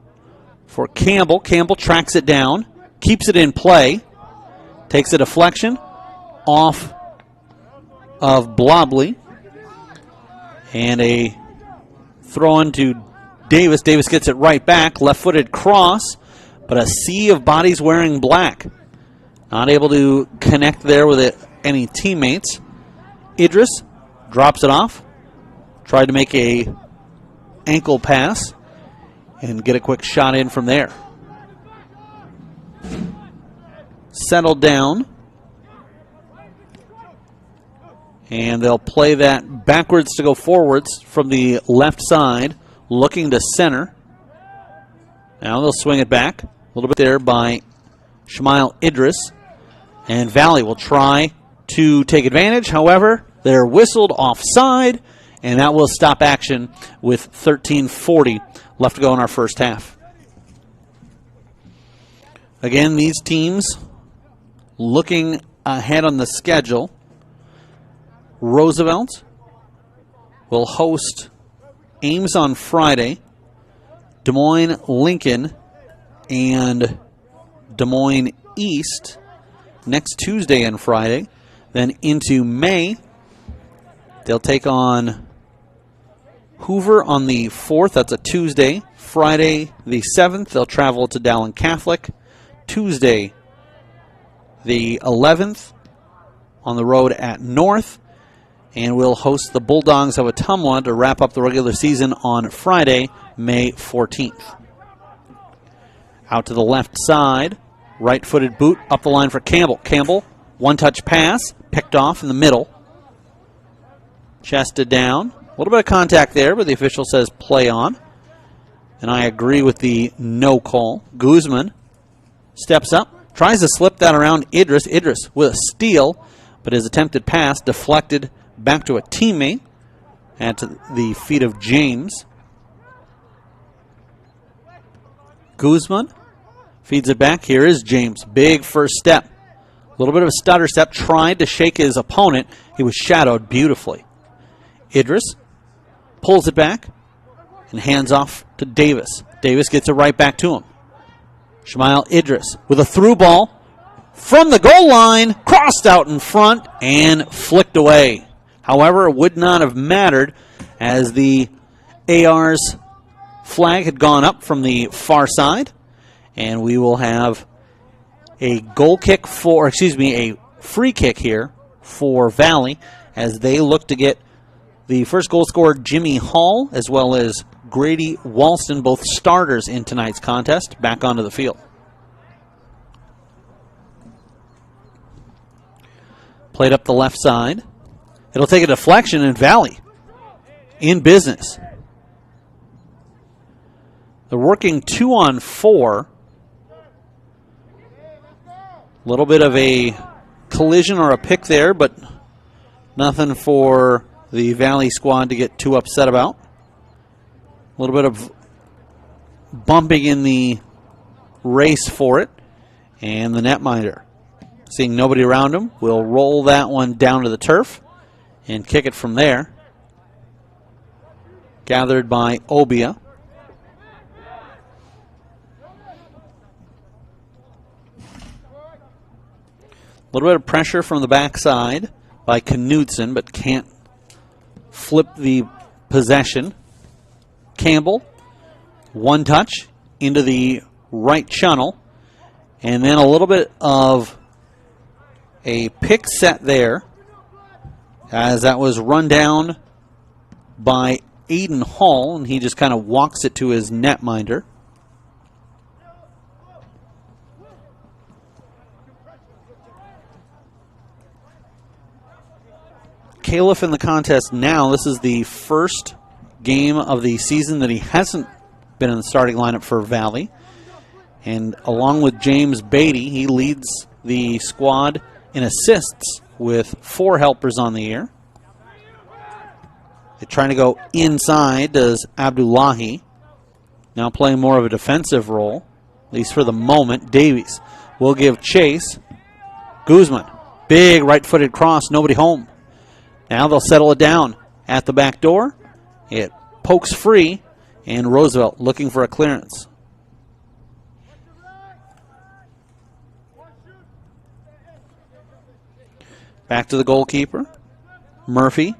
for Campbell. Campbell tracks it down, keeps it in play, takes a deflection off of Blobley. And a throw in to Davis. Davis gets it right back. Left-footed cross, but a sea of bodies wearing black. Not able to connect there with any teammates. Idris drops it off. Tried to make a ankle pass and get a quick shot in from there. Settled down. And they'll play that backwards to go forwards from the left side, looking to center. Now they'll swing it back. little bit there by Shmail Idris. And Valley will try to take advantage. However, they're whistled offside, and that will stop action with 13:40 left to go in our first half. Again, these teams looking ahead on the schedule. Roosevelt will host Ames on Friday, Des Moines Lincoln, and Des Moines East next Tuesday and Friday. Then into May, they'll take on Hoover on the 4th. That's a Tuesday. Friday the 7th, they'll travel to Dowling Catholic. Tuesday the 11th, on the road at North. And we'll host the Bulldogs of Ottumwa to wrap up the regular season on Friday, May 14th. Out to the left side, right-footed boot up the line for Campbell. Campbell, one-touch pass, picked off in the middle. Chested down. A little bit of contact there, but the official says play on. And I agree with the no call. Guzman steps up, tries to slip that around Idris. Idris with a steal, but his attempted pass deflected back to a teammate at the feet of James. Guzman feeds it back. Here is James. Big first step. A little bit of a stutter step. Tried to shake his opponent. He was shadowed beautifully. Idris pulls it back and hands off to Davis. Davis gets it right back to him. Shmail Idris with a through ball from the goal line, crossed out in front and flicked away. However, it would not have mattered as the AR's flag had gone up from the far side, and we will have a free kick here for Valley as they look to get the first goal scorer, Jimmy Hall, as well as Grady Walston, both starters in tonight's contest, back onto the field. Played up the left side. It'll take a deflection, and Valley in business. They're working 2-on-4. A little bit of a collision or a pick there, but nothing for the Valley squad to get too upset about. A little bit of bumping in the race for it, and the netminder, seeing nobody around him, will roll that one down to the turf and kick it from there. Gathered by Obia. A little bit of pressure from the backside by Knudsen, but can't flip the possession. Campbell, one touch into the right channel, and then a little bit of a pick set there as that was run down by Aiden Hall, and he just kind of walks it to his netminder. Califf in the contest now. This is the first game of the season that he hasn't been in the starting lineup for Valley. And along with James Beatty, he leads the squad in assists with 4 helpers on the air. They're trying to go inside, does Abdullahi. Now playing more of a defensive role, at least for the moment. Davies will give chase. Guzman, big right-footed cross, nobody home. Now they'll settle it down at the back door. It pokes free, and Roosevelt looking for a clearance. Back to the goalkeeper. Murphy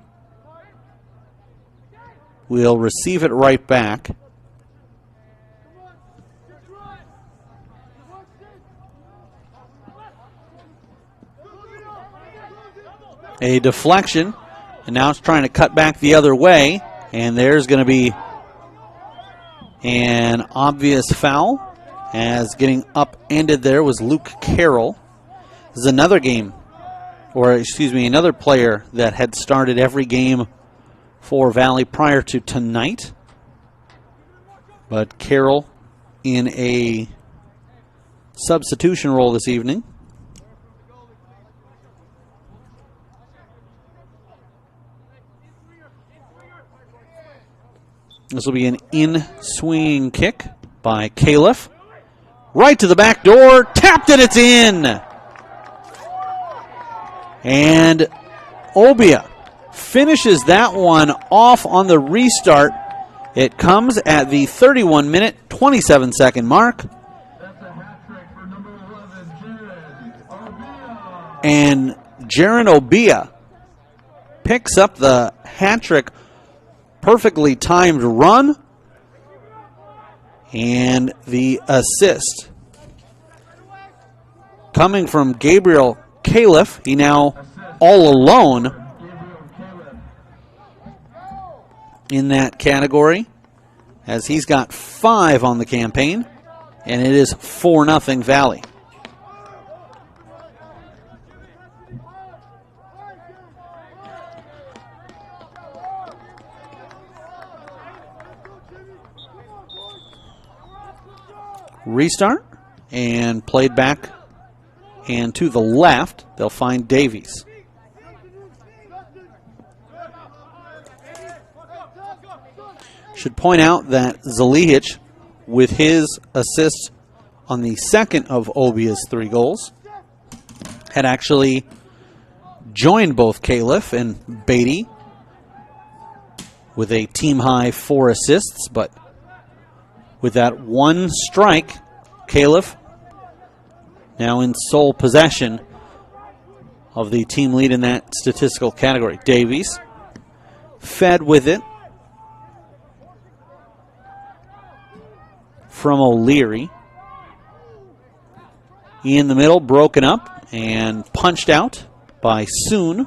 will receive it right back. A deflection, and now it's trying to cut back the other way, and there's going to be an obvious foul, as getting upended there was Luke Carroll. This is another game, or excuse me, another player that had started every game for Valley prior to tonight. But Carroll in a substitution role this evening. This will be an in-swinging kick by Califf. Right to the back door, tapped it, it's in! And Obia finishes that one off on the restart. It comes at the 31-minute, 27-second mark. And Jaron Obia picks up the hat trick. Perfectly timed run. And the assist coming from Gabriel Califf. He now all alone in that category, as he's got 5 on the campaign, and it is 4-0 Valley. Restart, and played back and to the left. They'll find Davies. Should point out that Zalihic, with his assist on the second of Obia's 3 goals, had actually joined both Califf and Beatty with a team-high 4 assists, but with that one strike, Califf now in sole possession of the team lead in that statistical category. Davies fed with it from O'Leary. In the middle, broken up and punched out by Soon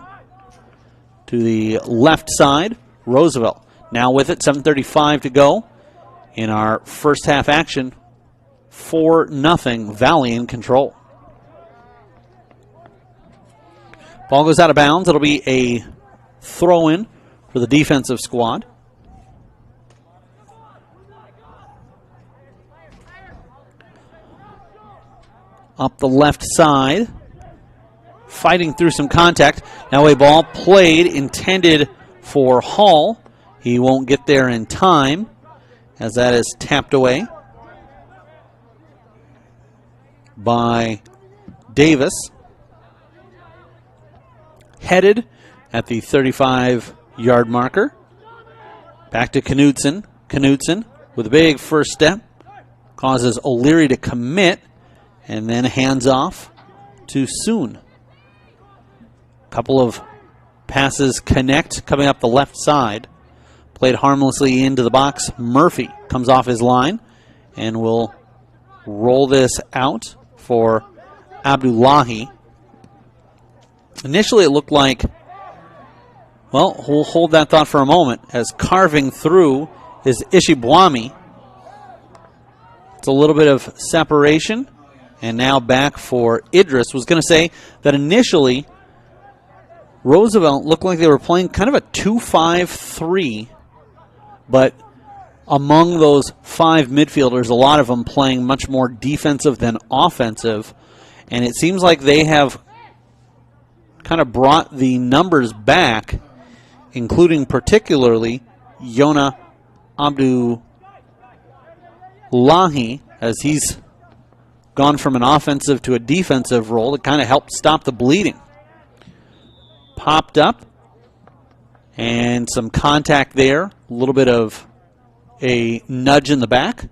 to the left side. Roosevelt now with it, 7:35 to go in our first half action. 4-0 Valley in control. Ball goes out of bounds. It'll be a throw-in for the defensive squad. Up the left side, fighting through some contact. Now a ball played, intended for Hall. He won't get there in time, as that is tapped away by Davis. Headed at the 35-yard marker. Back to Knudsen. Knudsen with a big first step. Causes O'Leary to commit, and then hands off to Soon. Couple of passes connect coming up the left side. Played harmlessly into the box. Murphy comes off his line and will roll this out for Abdullahi. Initially it looked like, well, we'll hold that thought for a moment, as carving through is Ishibwami. It's a little bit of separation, and now back for Idris. Was going to say that initially Roosevelt looked like they were playing kind of a 2-5-3, but among those 5 midfielders, a lot of them playing much more defensive than offensive, and it seems like they have kind of brought the numbers back, including particularly Yona Abdullahi, as he's gone from an offensive to a defensive role to kind of help stop the bleeding. Popped up, and some contact there. A little bit of a nudge in the back.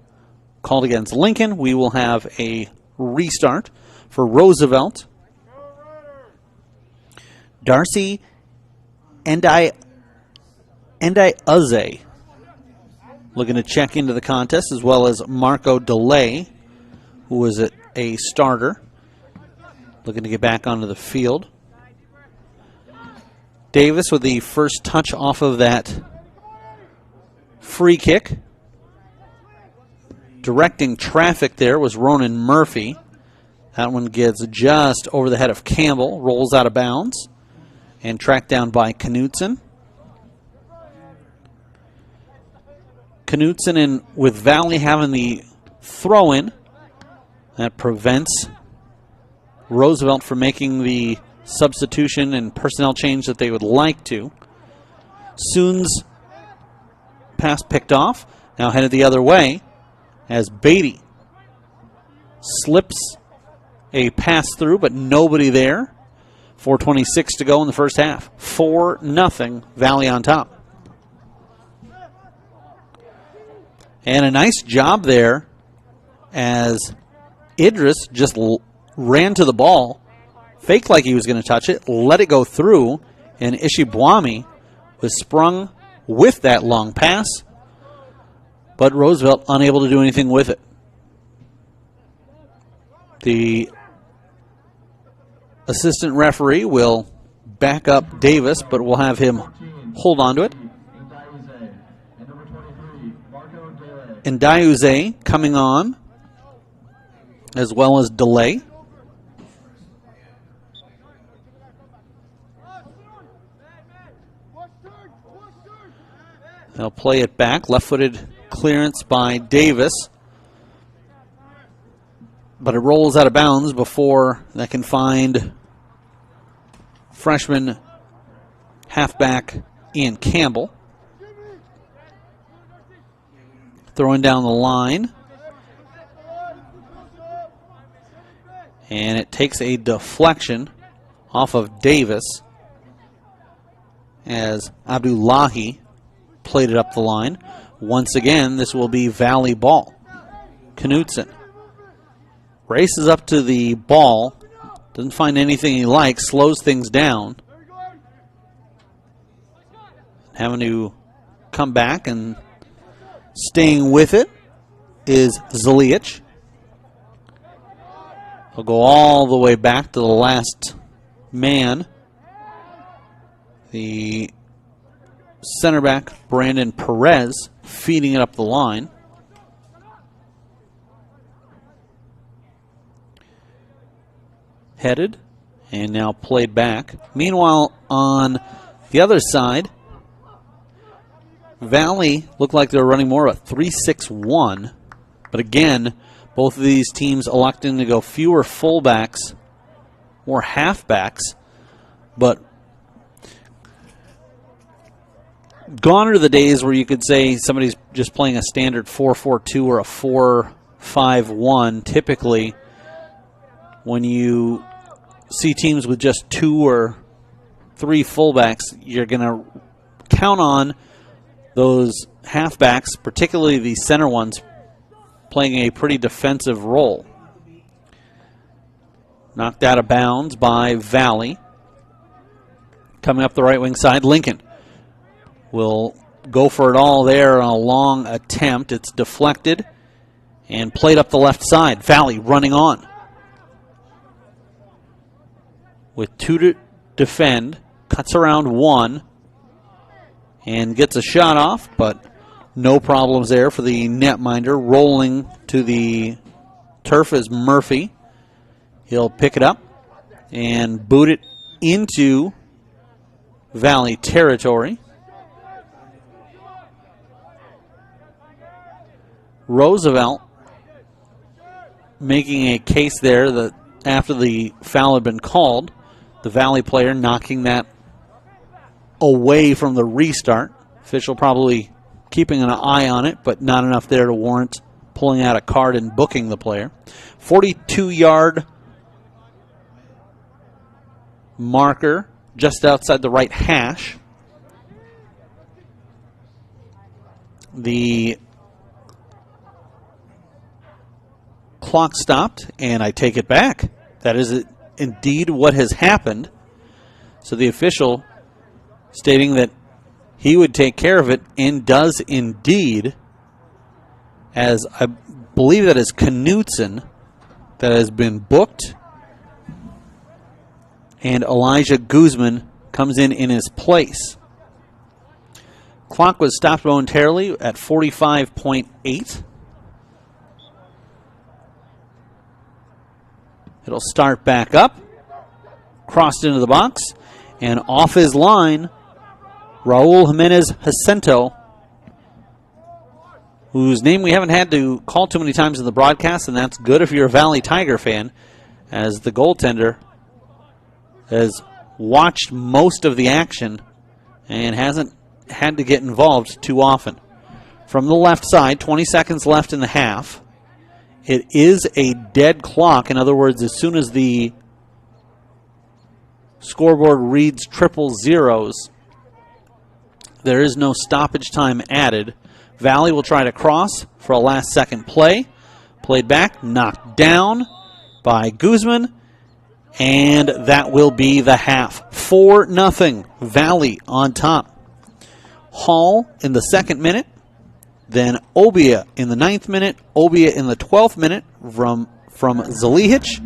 Called against Lincoln. We will have a restart for Roosevelt. Darcy Uze looking to check into the contest, as well as Marco DeLay, who was a starter, looking to get back onto the field. Davis with the first touch off of that free kick. Directing traffic there was Ronan Murphy. That one gets just over the head of Campbell, rolls out of bounds, and tracked down by Knudsen. Knudsen in with Valley having the throw-in. That prevents Roosevelt from making the substitution and personnel change that they would like to. Soon's pass picked off, now headed the other way as Beatty slips a pass through, but nobody there. 4:26 to go in the first half. 4-0, Valley on top. And a nice job there as Idris just ran to the ball, faked like he was going to touch it, let it go through, and Ishibwami was sprung with that long pass, but Roosevelt unable to do anything with it. The assistant referee will back up Davis, but we'll have him hold on to it. And Diuze coming on, as well as Delay. They'll play it back. Left-footed clearance by Davis. But it rolls out of bounds before that can find freshman halfback Ian Campbell. Throwing down the line. And it takes a deflection off of Davis as Abdullahi played it up the line. Once again, this will be Valley ball. Knutson races up to the ball, doesn't find anything he likes, slows things down. Having to come back, and staying with it is Zalic. He'll go all the way back to the last man. The center back, Brandon Perez, feeding it up the line. Headed and now played back. Meanwhile, on the other side, Valley looked like they were running more of a 3-6-1. But again, both of these teams electing to go fewer fullbacks, more halfbacks. But gone are the days where you could say somebody's just playing a standard 4-4-2 or a 4-5-1. Typically, when you see teams with just 2 or 3 fullbacks, you're going to count on those halfbacks, particularly the center ones, playing a pretty defensive role. Knocked out of bounds by Valley. Coming up the right wing side, Lincoln will go for it all there on a long attempt. It's deflected and played up the left side. Valley running on with 2 to defend, cuts around 1 and gets a shot off, but no problems there for the netminder. Rolling to the turf is Murphy. He'll pick it up and boot it into Valley territory. Roosevelt making a case there that after the foul had been called, the Valley player knocking that away from the restart. Official probably keeping an eye on it, but not enough there to warrant pulling out a card and booking the player. 42-yard marker just outside the right hash. The clock stopped, and I take it back. That is indeed what has happened. So the official stating that he would take care of it, and does indeed, as I believe that is Knutson that has been booked, and Elijah Guzman comes in his place. Clock was stopped momentarily at 45.8. It'll start back up, crossed into the box, and off his line, Raul Jimenez Jacinto whose name we haven't had to call too many times in the broadcast, and that's good if you're a Valley Tiger fan, as the goaltender has watched most of the action and hasn't had to get involved too often. From the left side, 20 seconds left in the half. It is a dead clock. In other words, as soon as the scoreboard reads triple zeros, there is no stoppage time added. Valley will try to cross for a last second play. Played back, knocked down by Guzman, and that will be the half. 4-0, Valley on top. Hall in the 2nd minute, then Obia in the 9th minute, Obia in the 12th minute from Zalihich,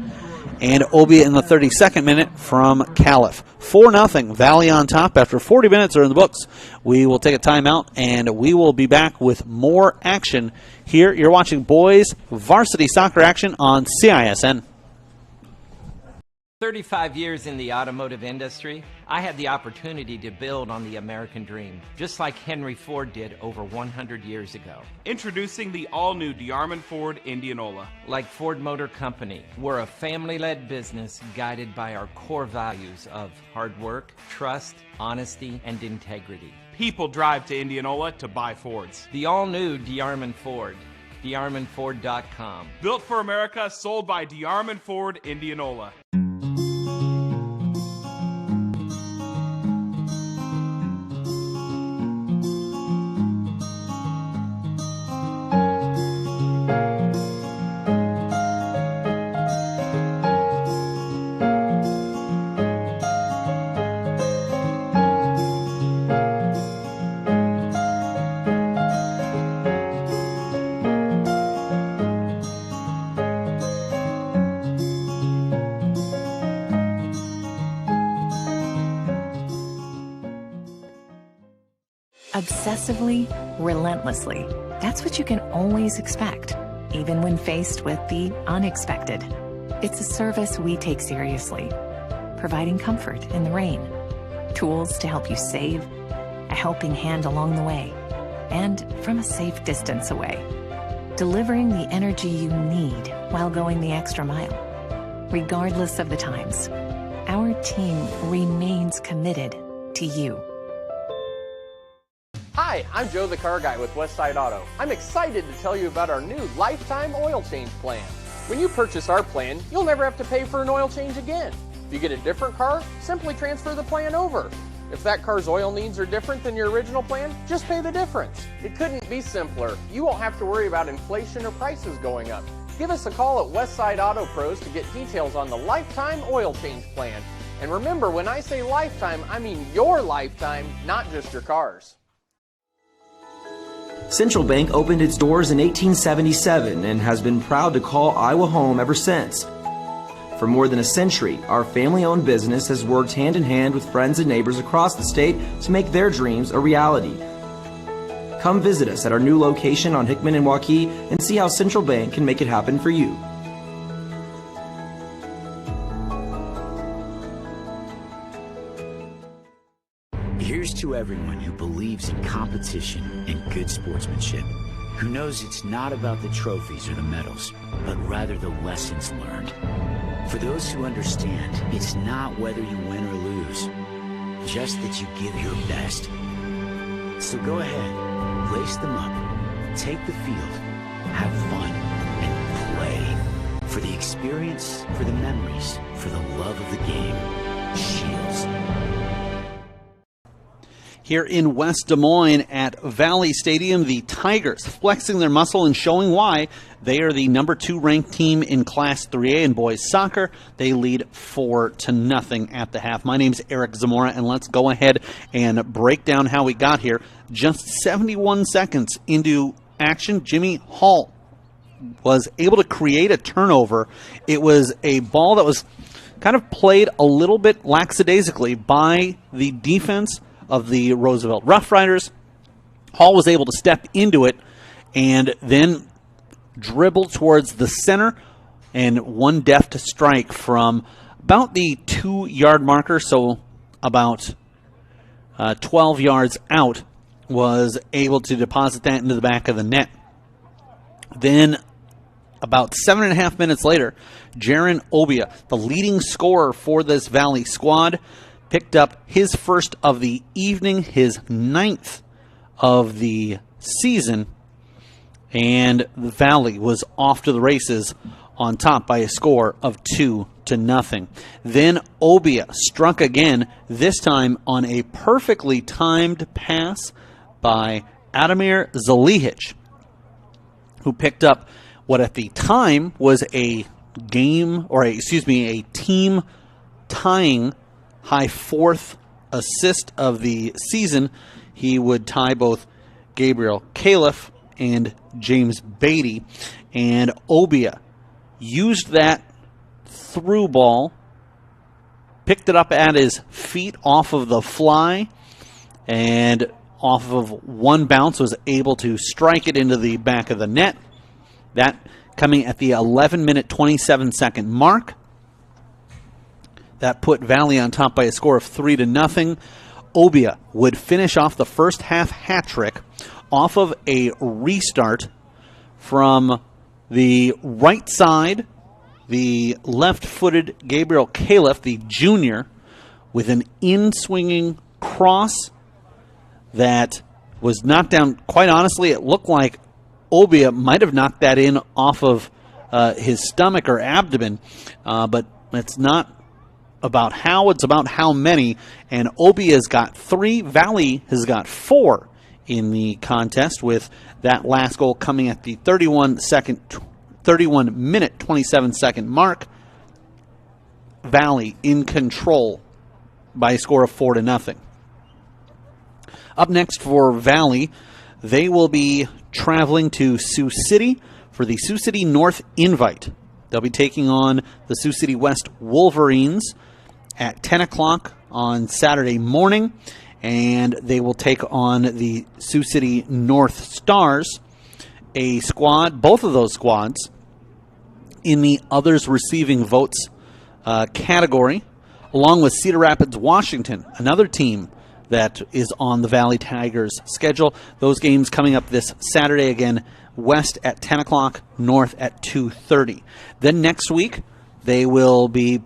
and Obia in the 32nd minute from Califf. 4-0, Valley on top after 40 minutes are in the books. We will take a timeout, and we will be back with more action here. You're watching boys varsity soccer action on CISN. 35 years in the automotive industry, I had the opportunity to build on the American dream, just like Henry Ford did over 100 years ago. Introducing the all-new DeArmond Ford Indianola. Like Ford Motor Company, we're a family-led business guided by our core values of hard work, trust, honesty, and integrity. People drive to Indianola to buy Fords. The all-new DeArmond Ford. DeArmondFord.com. Built for America, sold by DeArmond Ford Indianola. Obsessively, relentlessly. That's what you can always expect, even when faced with the unexpected. It's a service we take seriously, providing comfort in the rain, tools to help you save, a helping hand along the way, and from a safe distance away, delivering the energy you need while going the extra mile. Regardless of the times, our team remains committed to you. Hi, I'm Joe the Car Guy with Westside Auto. I'm excited to tell you about our new lifetime oil change plan. When you purchase our plan, you'll never have to pay for an oil change again. If you get a different car, simply transfer the plan over. If that car's oil needs are different than your original plan, just pay the difference. It couldn't be simpler. You won't have to worry about inflation or prices going up. Give us a call at Westside Auto Pros to get details on the lifetime oil change plan. And remember, when I say lifetime, I mean your lifetime, not just your car's. Central Bank opened its doors in 1877 and has been proud to call Iowa home ever since. For more than a century, our family-owned business has worked hand in hand with friends and neighbors across the state to make their dreams a reality. Come visit us at our new location on Hickman and Waukee and see how Central Bank can make it happen for you. Here's to everyone who believes in competition and good sportsmanship, who knows it's not about the trophies or the medals, but rather the lessons learned. For those who understand, it's not whether you win or lose, just that you give your best. So go ahead, lace them up, take the field, have fun, and play. For the experience, for the memories, for the love of the game, Shields. Here in West Des Moines at Valley Stadium, the Tigers flexing their muscle and showing why they are the number 2 ranked team in Class 3A in boys soccer. They lead 4-0 at the half. My name's Eric Zamora, and let's go ahead and break down how we got here. Just 71 seconds into action, Jimmy Hall was able to create a turnover. It was a ball that was kind of played a little bit lackadaisically by the defense of the Roosevelt Rough Riders. Hall was able to step into it and then dribble towards the center, and one deft strike from about the 2-yard marker, so about 12 yards out, was able to deposit that into the back of the net. Then about 7.5 minutes later, Jaron Obia, the leading scorer for this Valley squad, picked up his first of the evening, his 9th of the season, and the Valley was off to the races on top by a score of 2-0. Then Obia struck again, this time on a perfectly timed pass by Adamir Zalihic, who picked up what at the time was a team tying high 4th assist of the season. He would tie both Gabriel Califf and James Beatty, and Obia used that through ball, picked it up at his feet off of the fly, and off of one bounce was able to strike it into the back of the net. That coming at the 11-minute, 27-second mark. That put Valley on top by a score of 3-0. Obia would finish off the first half hat trick off of a restart from the right side. The left-footed Gabriel Califf, the junior, with an in-swinging cross that was knocked down. Quite honestly, it looked like Obia might have knocked that in off of his stomach or abdomen, but it's not about how, it's about how many. And Obia's got 3, Valley has got 4 in the contest, with that last goal coming at the 31-minute, 27-second mark. Valley in control by a score of 4-0. Up next for Valley, they will be traveling to Sioux City for the Sioux City North Invite. They'll be taking on the Sioux City West Wolverines at 10 o'clock on Saturday morning, and they will take on the Sioux City North Stars, a squad, both of those squads, in the others receiving votes category, along with Cedar Rapids, Washington, another team that is on the Valley Tigers schedule. Those games coming up this Saturday, again, West at 10 o'clock, North at 2:30. Then next week, they will be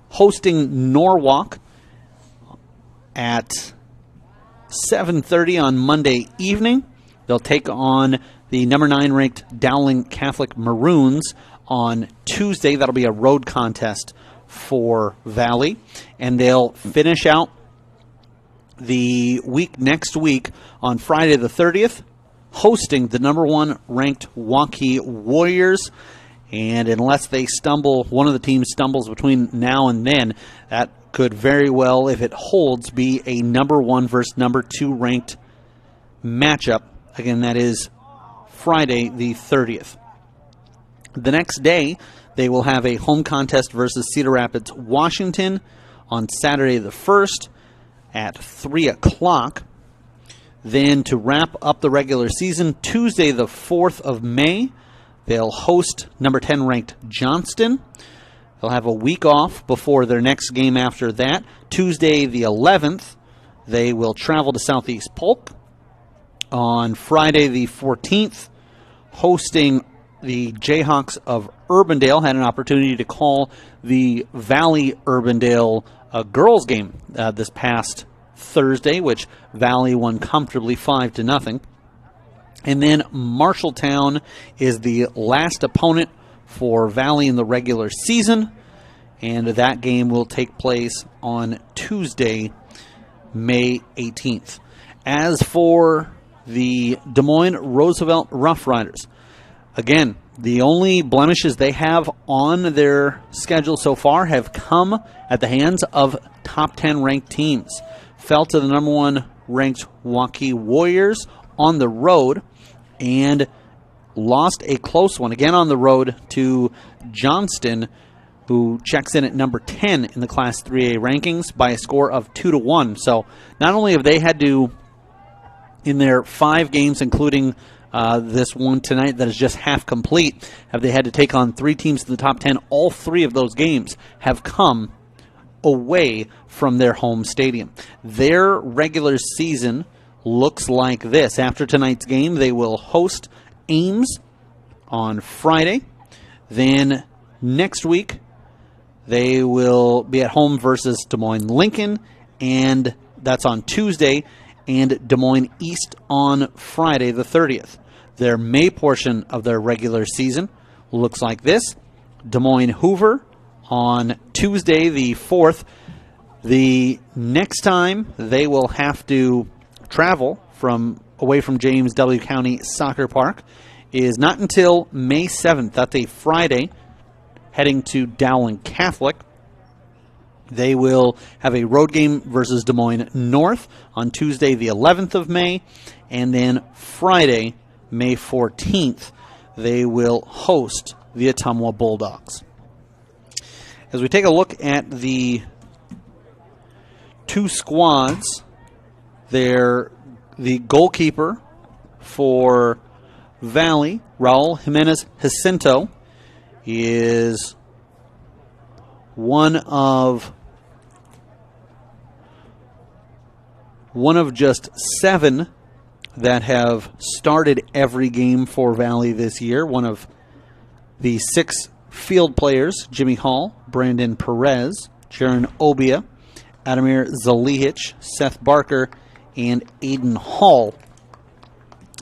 hosting Norwalk at 7:30 on Monday evening. They'll take on the number 9 ranked Dowling Catholic Maroons on Tuesday. That'll be a road contest for Valley. And they'll finish out the week next week on Friday the 30th, hosting the number 1 ranked Waukee Warriors. And unless they stumble, one of the teams stumbles between now and then, that could very well, if it holds, be a number 1 versus number 2 ranked matchup. Again, that is Friday the 30th. The next day, they will have a home contest versus Cedar Rapids, Washington on Saturday the 1st at 3 o'clock. Then to wrap up the regular season, Tuesday the 4th of May, they'll host number 10 ranked Johnston. They'll have a week off before their next game after that. Tuesday the 11th, they will travel to Southeast Polk. On Friday the 14th, hosting the Jayhawks of Urbandale. Had an opportunity to call the Valley Urbandale girls game this past Thursday, which Valley won comfortably 5-0. And then Marshalltown is the last opponent for Valley in the regular season, and that game will take place on Tuesday, May 18th. As for the Des Moines Roosevelt Rough Riders, again, the only blemishes they have on their schedule so far have come at the hands of top 10 ranked teams. Fell to the number 1 ranked Waukee Warriors on the road and lost a close one again on the road to Johnston, who checks in at number 10 in the Class 3A rankings by a score of 2-1. So not only have they had to, in their 5 games, including this one tonight that is just half complete, have they had to take on 3 teams in the top 10. All 3 of those games have come away from their home stadium. Their regular season looks like this. After tonight's game, they will host Ames on Friday. Then next week, they will be at home versus Des Moines Lincoln, and that's on Tuesday, and Des Moines East on Friday the 30th. Their May portion of their regular season looks like this. Des Moines Hoover on Tuesday the 4th. The next time they will have to travel away from James W. County Soccer Park is not until May 7th. That's a Friday, heading to Dowling Catholic. They will have a road game versus Des Moines North on Tuesday the 11th of May, and then Friday, May 14th, they will host the Ottumwa Bulldogs. As we take a look at the two squads, the goalkeeper for Valley, Raul Jimenez Jacinto, is one of just 7 that have started every game for Valley this year. One of the 6 field players, Jimmy Hall, Brandon Perez, Jaron Obia, Adamir Zalihich, Seth Barker, and Aiden Hall,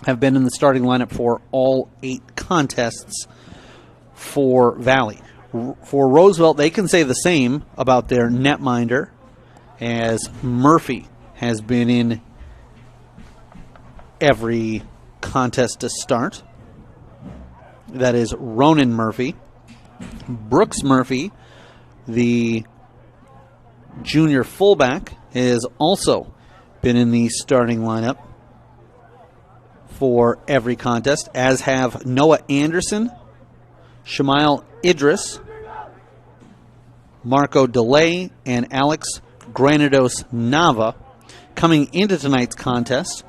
have been in the starting lineup for all 8 contests for Valley. For Roosevelt, they can say the same about their netminder, as Murphy has been in every contest to start. That is Ronan Murphy. Brooks Murphy, the junior fullback, has also been in the starting lineup for every contest, as have Noah Anderson, Shamail Idris, Marco DeLay, and Alex Granados Nava. Coming into tonight's contest,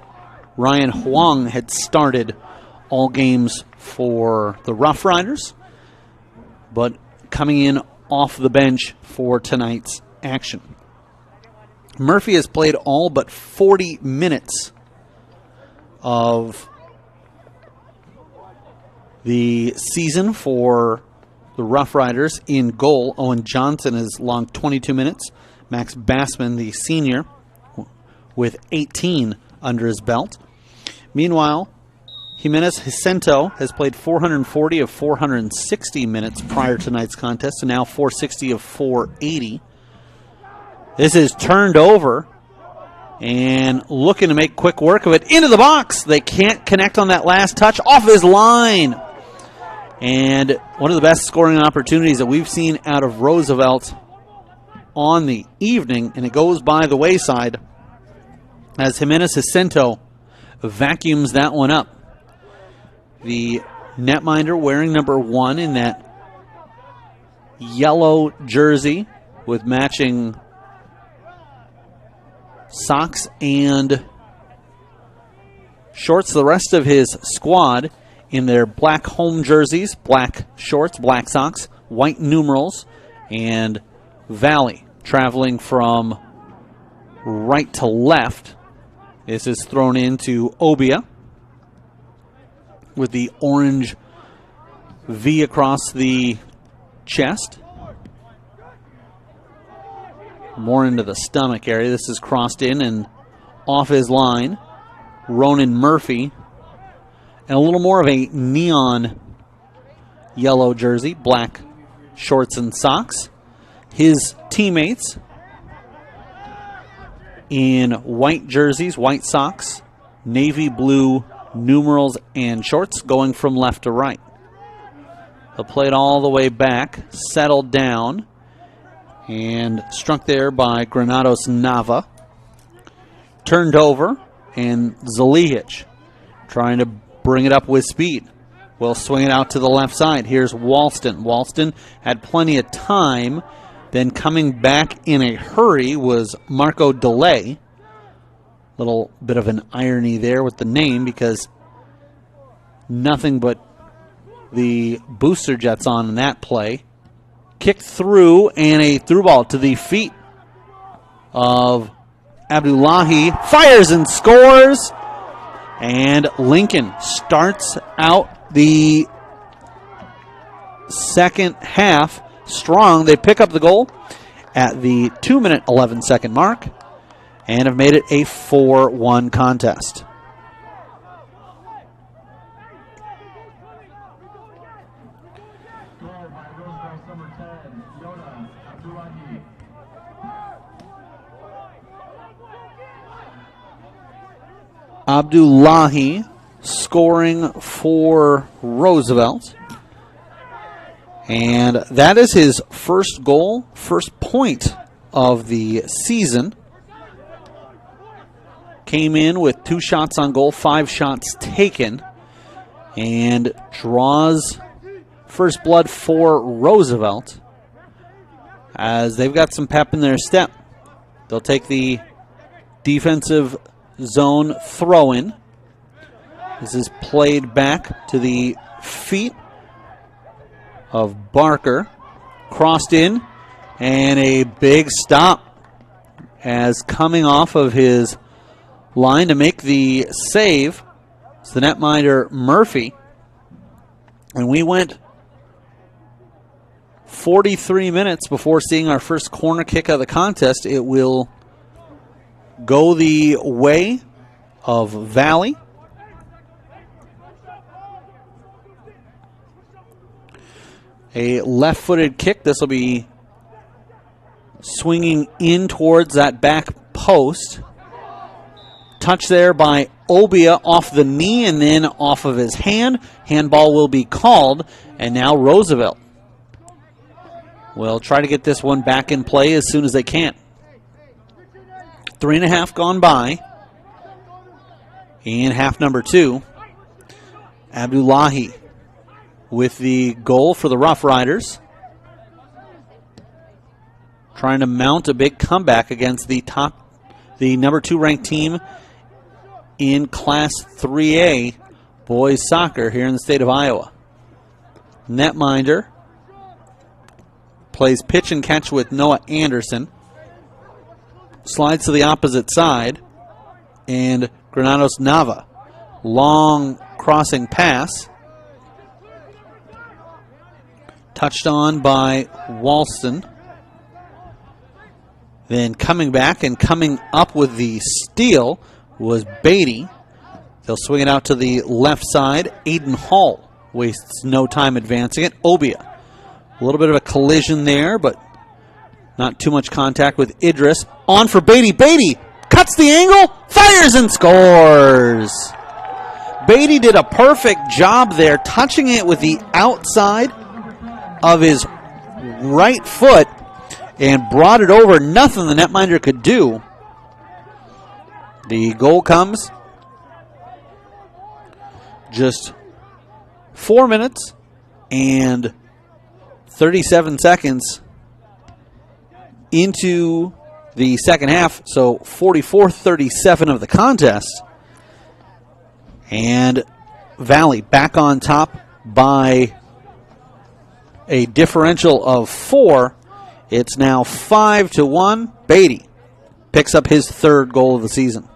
Ryan Huang had started all games for the Rough Riders, but coming in off the bench for tonight's action. Murphy has played all but 40 minutes of the season for the Rough Riders. In goal, Owen Johnson has logged 22 minutes. Max Bassman, the senior, with 18 under his belt. Meanwhile, Jimenez Jacinto has played 440 of 460 minutes prior to tonight's contest, and now 460 of 480. This is turned over and looking to make quick work of it. Into the box. They can't connect on that last touch. Off his line. And one of the best scoring opportunities that we've seen out of Roosevelt on the evening, and it goes by the wayside as Jimenez Jacinto vacuums that one up. The netminder wearing number 1 in that yellow jersey with matching socks and shorts. The rest of his squad in their black home jerseys, black shorts, black socks, white numerals, and Valley traveling from right to left. This is thrown into Obia with the orange V across the chest. More into the stomach area. This is crossed in and off his line. Ronan Murphy. And a little more of a neon yellow jersey, black shorts and socks. His teammates in white jerseys, white socks, navy blue numerals and shorts, going from left to right. They'll play it all the way back, settled down, and struck there by Granados Nava. Turned over, and Zalihich trying to bring it up with speed. Will swing it out to the left side. Here's Walston. Walston had plenty of time. Then coming back in a hurry was Marco DeLay. Little bit of an irony there with the name, because nothing but the booster jets on in that play. Kicked through, and a through ball to the feet of Abdullahi. Fires and scores. And Lincoln starts out the second half strong. They pick up the goal at the 2-minute 11-second mark and have made it a 4-1 contest. Abdullahi scoring for Roosevelt. And that is his first goal, first point of the season. Came in with 2 shots on goal, 5 shots taken, and draws first blood for Roosevelt as they've got some pep in their step. They'll take the defensive zone throw-in. This is played back to the feet of Barker. Crossed in, and a big stop as coming off of his line to make the save. It's the netminder Murphy. And we went 43 minutes before seeing our first corner kick of the contest. It will go the way of Valley. A left-footed kick. This will be swinging in towards that back post. Touch there by Obia off the knee and then off of his hand. Handball will be called, and now Roosevelt will try to get this one back in play as soon as they can. 3.5 gone by in half number 2. Abdullahi with the goal for the Rough Riders. Trying to mount a big comeback against the number 2 ranked team in Class 3A boys soccer here in the state of Iowa. Netminder plays pitch and catch with Noah Anderson. Slides to the opposite side, and Granados Nava. Long crossing pass. Touched on by Walston. Then coming back and coming up with the steal was Beatty. They'll swing it out to the left side. Aiden Hall wastes no time advancing it. Obia. A little bit of a collision there, but not too much contact with Idris. On for Beatty. Beatty cuts the angle, fires and scores. Beatty did a perfect job there, touching it with the outside of his right foot and brought it over. Nothing the netminder could do. The goal comes just 4 minutes and 37 seconds into the second half, so 44-37 of the contest. And Valley back on top by a differential of 4. It's now 5-1. Beatty picks up his 3rd goal of the season.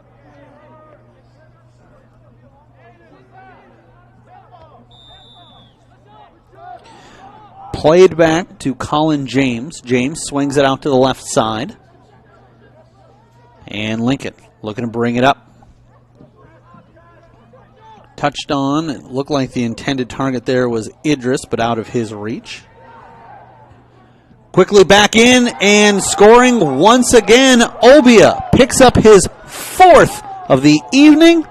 Played back to Colin James. James swings it out to the left side. And Lincoln looking to bring it up. Touched on. It looked like the intended target there was Idris, but out of his reach. Quickly back in and scoring once again. Obia picks up his 4th of the evening.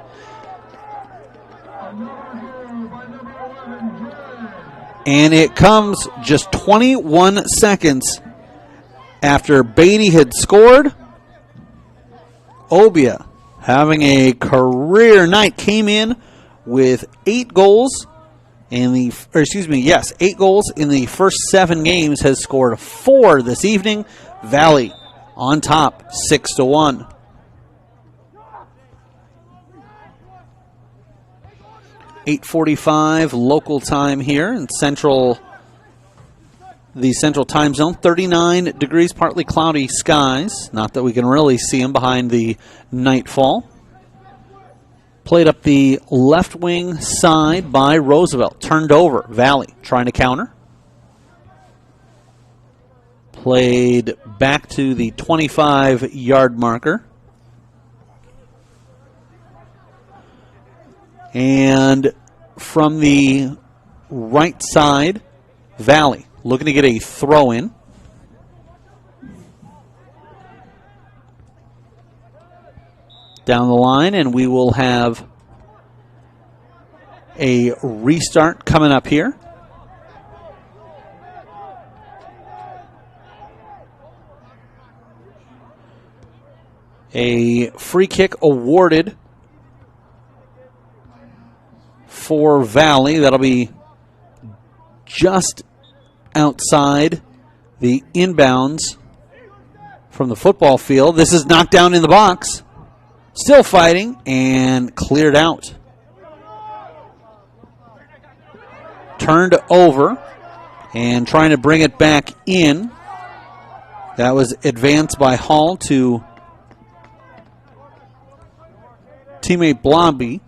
And it comes just 21 seconds after Beatty had scored. Obia having a career night, came in with 8 goals in the, 8 goals in the first 7 games, has scored 4 this evening. Valley on top, 6-1. .45 local time here in the central time zone. 39 degrees, partly cloudy skies. Not that we can really see them behind the nightfall. Played up the left wing side by Roosevelt. Turned over. Valley trying to counter. Played back to the 25-yard marker. And from the right side, Valley looking to get a throw in. Down the line, and we will have a restart coming up here. A free kick awarded for Valley. That'll be just outside the inbounds from the football field. This is knocked down in the box. Still fighting and cleared out. Turned over and trying to bring it back in. That was advanced by Hall to teammate Blomby.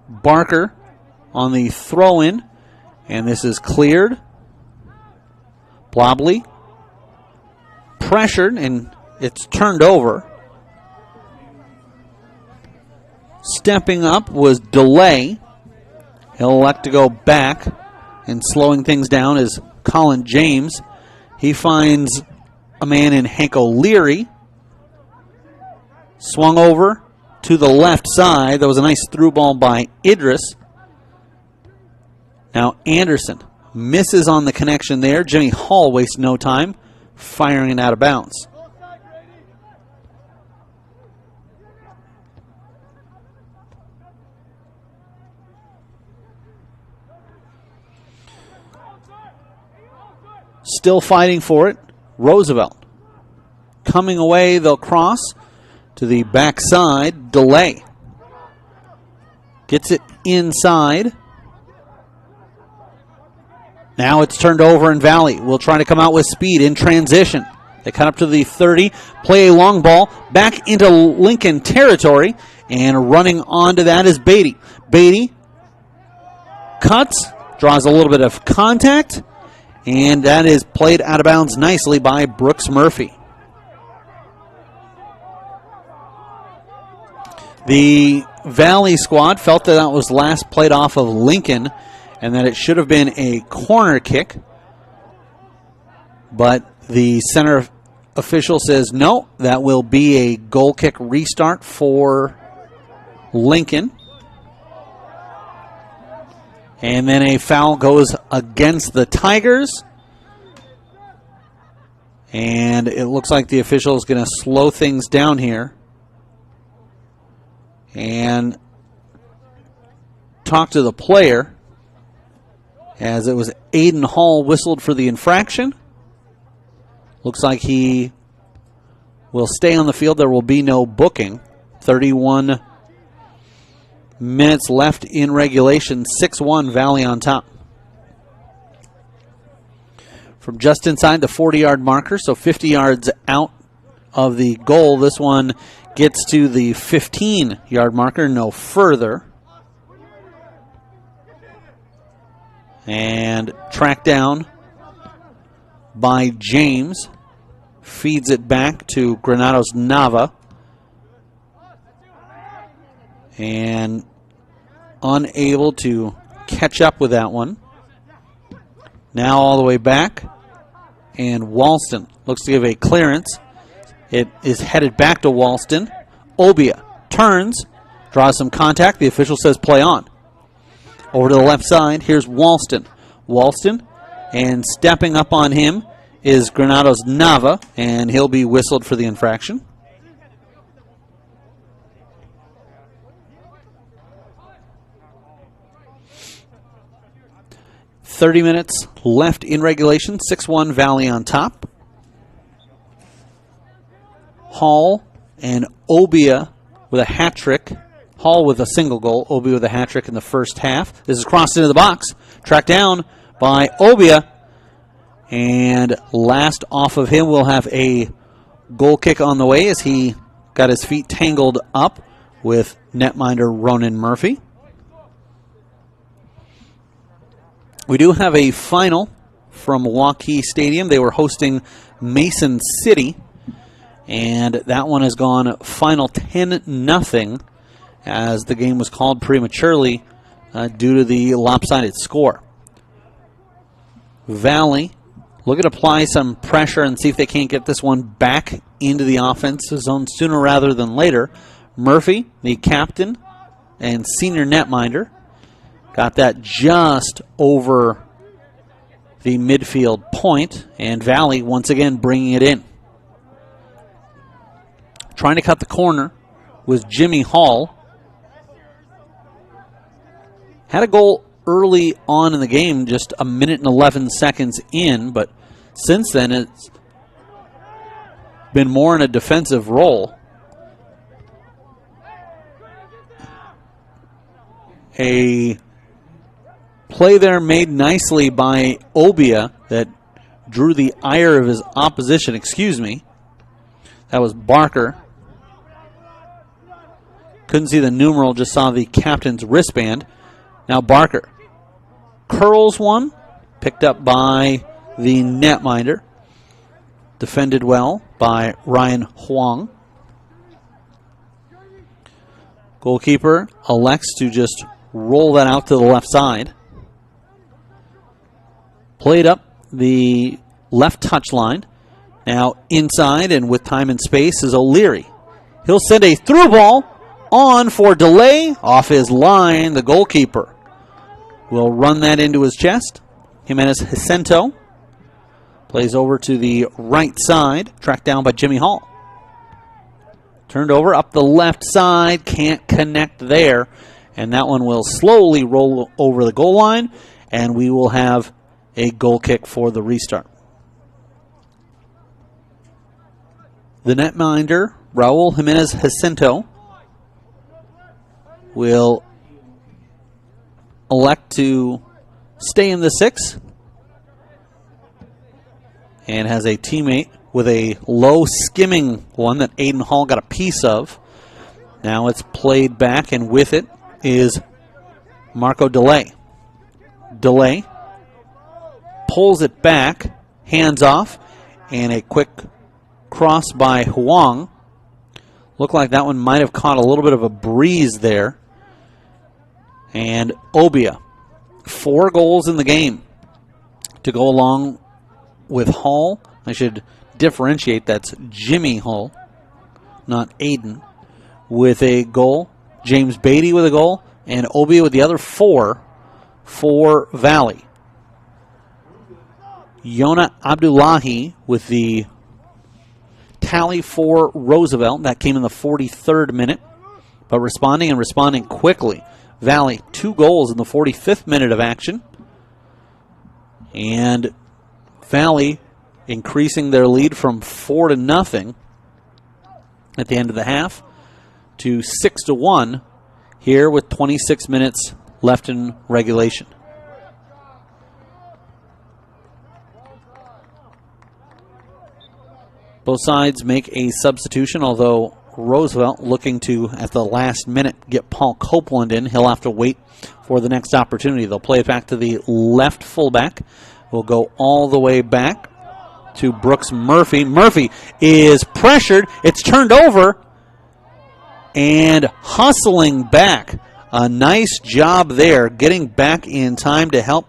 Barker on the throw-in, and this is cleared. Blobley pressured, and it's turned over. Stepping up was Delay. He'll elect to go back, and slowing things down is Colin James. He finds a man in Hank O'Leary. Swung over to the left side. That was a nice through ball by Idris. Now Anderson misses on the connection there. Jimmy Hall wastes no time firing it out of bounds. Still fighting for it. Roosevelt coming away. They'll cross to the backside. Delay gets it inside. Now it's turned over, and Valley will try to come out with speed in transition. They cut up to the 30, play a long ball back into Lincoln territory, and running onto that is Beatty. Beatty cuts, draws a little bit of contact, and that is played out of bounds nicely by Brooks Murphy. The Valley squad felt that was last played off of Lincoln and that it should have been a corner kick. But the center official says no, that will be a goal kick restart for Lincoln. And then a foul goes against the Tigers. And it looks like the official is going to slow things down here and talk to the player, as it was Aiden Hall whistled for the infraction. Looks like he will stay on the field. There will be no booking. 31 minutes left in regulation. 6-1 Valley on top. From just inside the 40-yard marker, so 50 yards out of the goal. This one gets to the 15-yard marker, no further. And tracked down by James. Feeds it back to Granados Nava. And unable to catch up with that one. Now all the way back. And Walston looks to give a clearance. It is headed back to Walston. Obia turns, draws some contact. The official says play on. Over to the left side, here's Walston. Walston, and stepping up on him is Granados Nava, and he'll be whistled for the infraction. .30 minutes left in regulation. 6-1 Valley on top. Hall and Obia with a hat trick. Hall with a single goal. Obia with a hat trick in the first half. This is crossed into the box. Tracked down by Obia. And last off of him, we'll have a goal kick on the way as he got his feet tangled up with netminder Ronan Murphy. We do have a final from Waukee Stadium. They were hosting Mason City, and that one has gone final 10-0 as the game was called prematurely due to the lopsided score. Valley looking to apply some pressure and see if they can't get this one back into the offensive zone sooner rather than later. Murphy, the captain and senior netminder, got that just over the midfield point, and Valley once again bringing it in. Trying to cut the corner was Jimmy Hall. Had a goal early on in the game, just a minute and 11 seconds in, but since then it's been more in a defensive role. A play there made nicely by Obia that drew the ire of his opposition. That was Barker. Couldn't see the numeral, just saw the captain's wristband. Now Barker curls one, picked up by the netminder. Defended well by Ryan Huang. Goalkeeper elects to just roll that out to the left side. Played up the left touchline. Now inside and with time and space is O'Leary. He'll send a through ball on for delay off his line. The goalkeeper will run that into his chest. Jimenez Jacinto plays over to the right side, tracked down by Jimmy Hall. Turned over up the left side, can't connect there, and that one will slowly roll over the goal line, and we will have a goal kick for the restart. The netminder, Raul Jimenez Jacinto, will elect to stay in the 6 and has a teammate with a low skimming one that Aiden Hall got a piece of. Now it's played back, and with it is Marco DeLay. DeLay pulls it back, hands off, and a quick cross by Huang. Looked like that one might have caught a little bit of a breeze there. And Obia, 4 goals in the game to go along with Hall. I should differentiate, that's Jimmy Hall, not Aiden, with a goal. James Beatty with a goal, and Obia with the other 4 for Valley. Yona Abdullahi with the tally for Roosevelt. That came in the 43rd minute, but responding quickly. Valley, 2 goals in the 45th minute of action. And Valley increasing their lead from 4-0 at the end of the half to 6-1 here with 26 minutes left in regulation. Both sides make a substitution, although Roosevelt looking to, at the last minute, get Paul Copeland in. He'll have to wait for the next opportunity. They'll play it back to the left fullback. We'll go all the way back to Brooks Murphy. Murphy is pressured. It's turned over and hustling back. A nice job there, getting back in time to help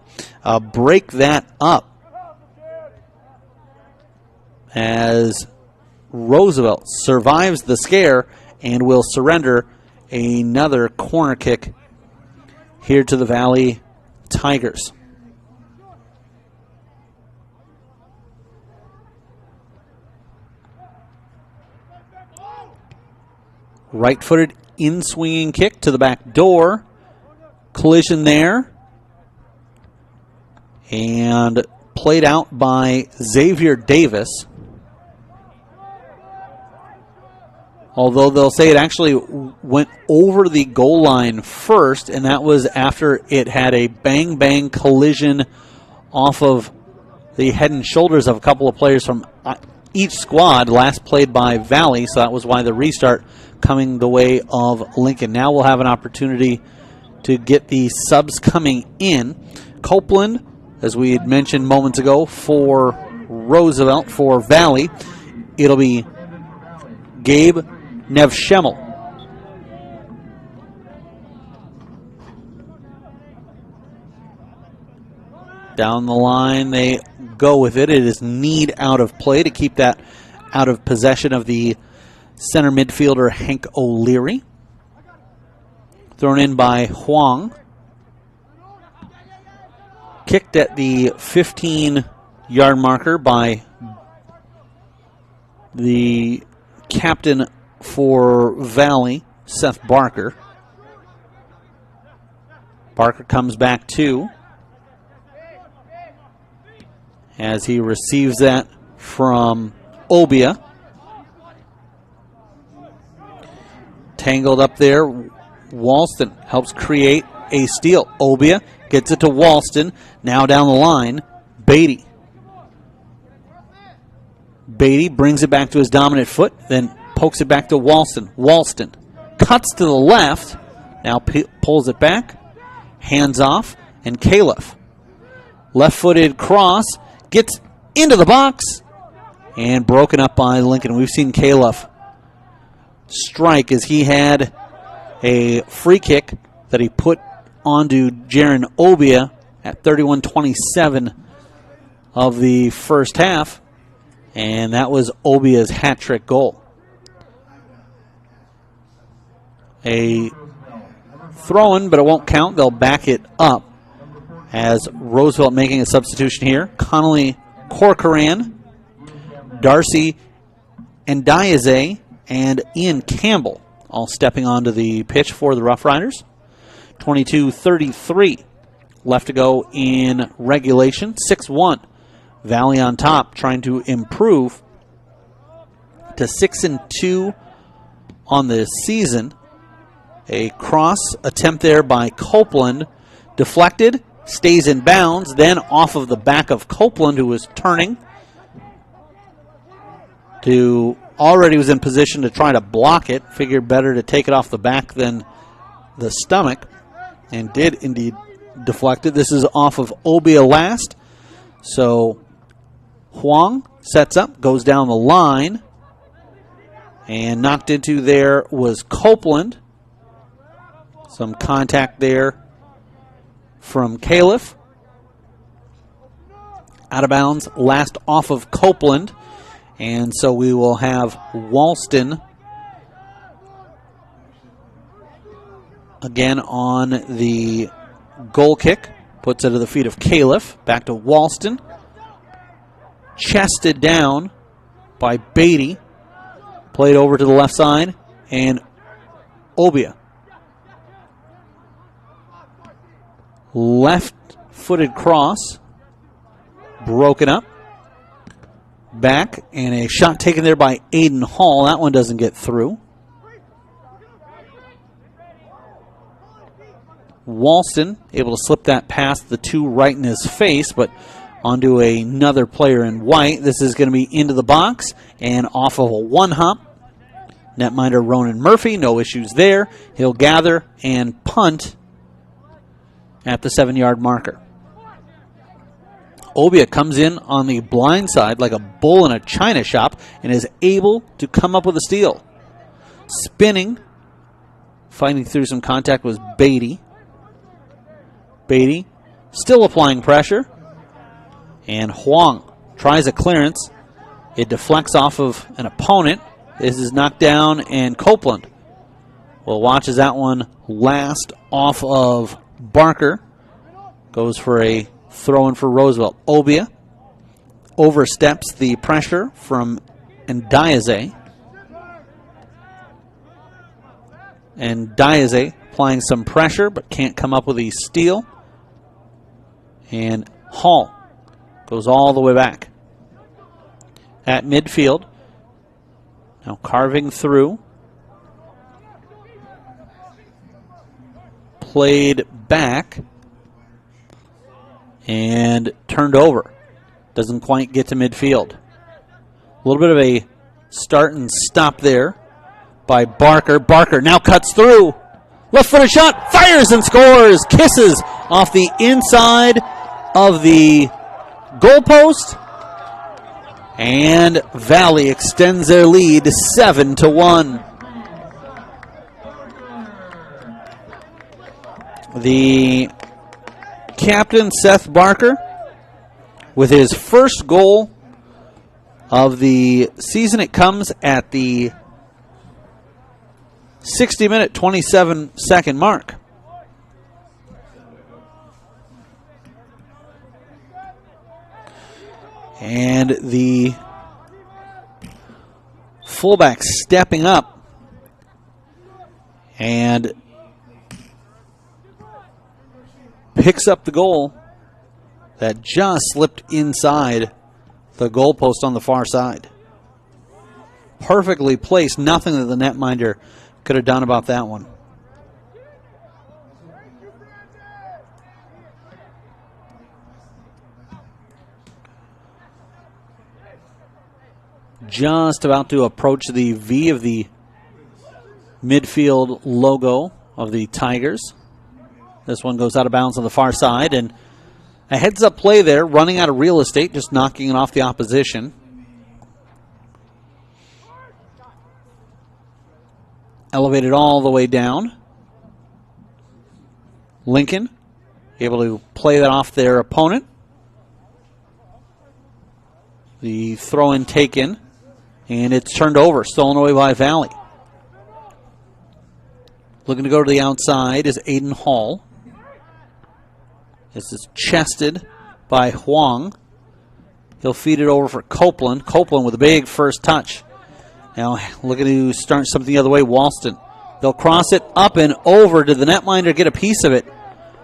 break that up, as Roosevelt survives the scare and will surrender another corner kick here to the Valley Tigers. Right-footed in-swinging kick to the back door. Collision there. And played out by Xavier Davis. Although they'll say it actually went over the goal line first, and that was after it had a bang-bang collision off of the head and shoulders of a couple of players from each squad, last played by Valley, so that was why the restart coming the way of Lincoln. Now we'll have an opportunity to get the subs coming in. Copeland, as we had mentioned moments ago, for Roosevelt. For Valley, it'll be Gabe Nevshemel. Down the line they go with it. It is Need out of play to keep that out of possession of the center midfielder Hank O'Leary. Thrown in by Huang. Kicked at the 15-yard marker by the captain for Valley, Seth Barker. Barker comes back too, as he receives that from Obia. Tangled up there. Walston helps create a steal. Obia gets it to Walston. Now down the line, Beatty. Beatty brings it back to his dominant foot, then pokes it back to Walston. Walston cuts to the left, now pulls it back, hands off, and Califf. Left-footed cross, gets into the box, and broken up by Lincoln. We've seen Califf strike as he had a free kick that he put onto Jaron Obia at 31-27 of the first half, and that was Obia's hat-trick goal. A throw-in, but it won't count. They'll back it up as Roosevelt making a substitution here. Connolly Corcoran, Darcy Ndiaye, and Ian Campbell all stepping onto the pitch for the Rough Riders. 22:33 left to go in regulation. 6-1. Valley on top, trying to improve to 6-2 on the season. A cross attempt there by Copeland. Deflected, stays in bounds, then off of the back of Copeland, who was turning to already was in position to try to block it. Figured better to take it off the back than the stomach, and did indeed deflect it. This is off of Obia last. So Huang sets up, goes down the line, and knocked into there was Copeland. Some contact there from Califf. Out of bounds, last off of Copeland. And so we will have Walston again on the goal kick. Puts it to the feet of Califf. Back to Walston. Chested down by Beatty. Played over to the left side. And Obia. Left-footed cross. Broken up. Back, and a shot taken there by Aiden Hall. That one doesn't get through. Walston able to slip that past the two right in his face, but onto another player in white. This is going to be into the box and off of a one-hop. Netminder Ronan Murphy, no issues there. He'll gather and punt at the 7-yard marker. Obia comes in on the blind side like a bull in a china shop and is able to come up with a steal. Spinning, fighting through some contact was Beatty. Beatty still applying pressure. And Huang tries a clearance. It deflects off of an opponent. This is knocked down, and Copeland will watch as that one last off of Barker. Goes for a throw-in for Roosevelt. Obia oversteps the pressure from Ndiaye. And Ndiaye applying some pressure, but can't come up with a steal. And Hall goes all the way back at midfield. Now carving through. Played back. And turned over. Doesn't quite get to midfield. A little bit of a start and stop there by Barker. Barker now cuts through. Left-footed shot, fires and scores. Kisses off the inside of the goalpost. And Valley extends their lead to 7-1. The captain, Seth Barker, with his first goal of the season. It comes at the 60-minute, 27-second mark. And the fullback stepping up and picks up the goal that just slipped inside the goalpost on the far side. Perfectly placed. Nothing that the netminder could have done about that one. Just about to approach the V of the midfield logo of the Tigers. This one goes out of bounds on the far side, and a heads-up play there, running out of real estate, just knocking it off the opposition. Elevated all the way down. Lincoln able to play that off their opponent. The throw-in taken, and it's turned over, stolen away by Valley. Looking to go to the outside is Aiden Hall. This is chested by Huang. He'll feed it over for Copeland. Copeland with a big first touch. Now looking to start something the other way, Walston. They'll cross it up and over. Did the netminder get a piece of it?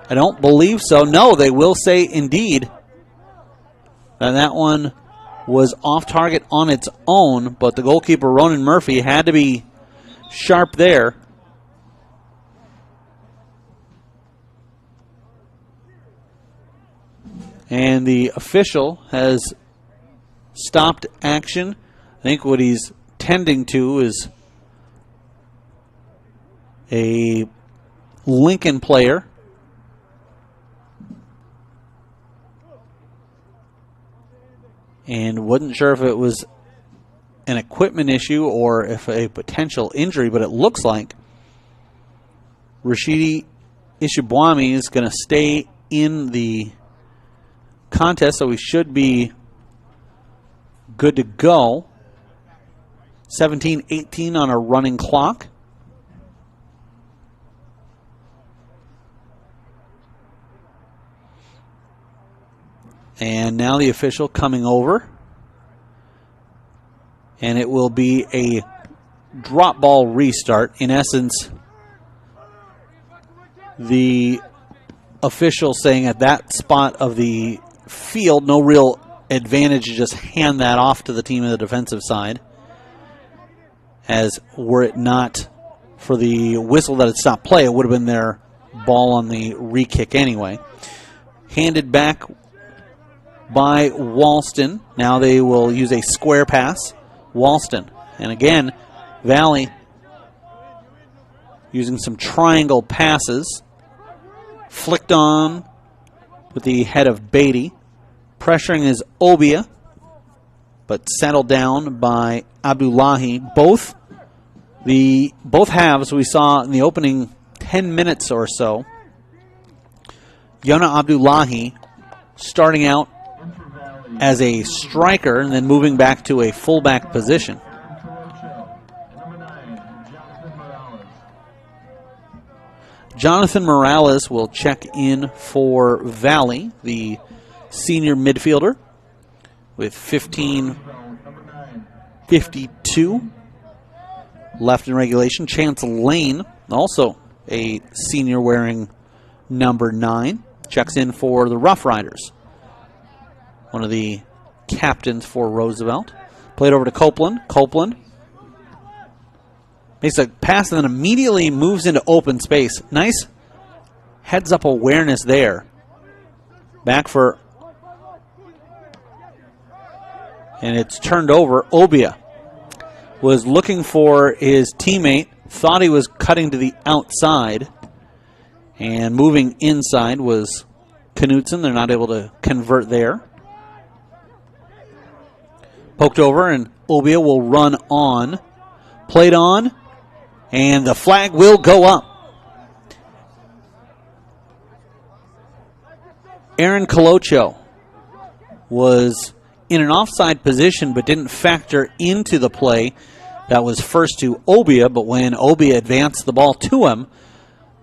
I don't believe so. No, they will say indeed. And that one was off target on its own, but the goalkeeper, Ronan Murphy, had to be sharp there. And the official has stopped action. I think what he's tending to is a Lincoln player. And wasn't sure if it was an equipment issue or if a potential injury, but it looks like Rashidi Ishibwami is going to stay in the contest, so we should be good to go. 17-18 on a running clock. And now the official coming over. And it will be a drop ball restart. In essence, the official saying at that spot of the field, no real advantage to just hand that off to the team on the defensive side. As were it not for the whistle that had stopped play, it would have been their ball on the re-kick anyway. Handed back by Walston. Now they will use a square pass. Walston. And again, Valley using some triangle passes. Flicked on with the head of Beatty. Pressuring is Obia, but settled down by Abdullahi. Both halves we saw in the opening 10 minutes or so. Yona Abdullahi starting out as a striker and then moving back to a fullback position. Jonathan Morales will check in for Valley, the senior midfielder, with 15:52 left in regulation. Chance Lane, also a senior wearing number 9, checks in for the Rough Riders. One of the captains for Roosevelt. Played over to Copeland. Copeland makes a pass and then immediately moves into open space. Nice heads-up awareness there. Back for and it's turned over. Obia was looking for his teammate, thought he was cutting to the outside, and moving inside was Knutson. They're not able to convert there. Poked over, and Obia will run on. Played on, and the flag will go up. Aaron Colocho was in an offside position but didn't factor into the play. That was first to Obia, but when Obia advanced the ball to him,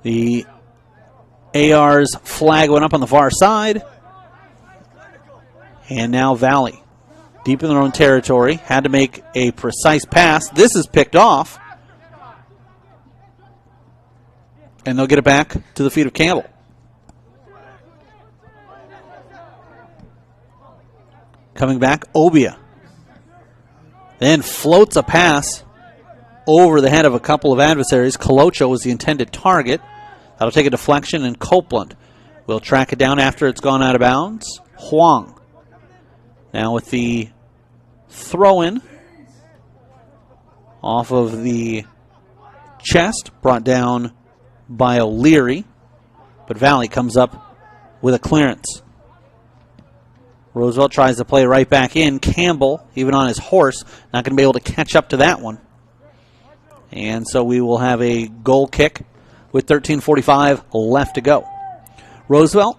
the AR's flag went up on the far side. And now Valley, deep in their own territory, had to make a precise pass. This is picked off. And they'll get it back to the feet of Campbell. Coming back, Obia. Then floats a pass over the head of a couple of adversaries. Colocho was the intended target. That'll take a deflection, and Copeland will track it down after it's gone out of bounds. Huang. Now with the throw-in off of the chest, brought down by O'Leary. But Valley comes up with a clearance. Roosevelt tries to play right back in. Campbell, even on his horse, not going to be able to catch up to that one. And so we will have a goal kick with 13:45 left to go. Roosevelt,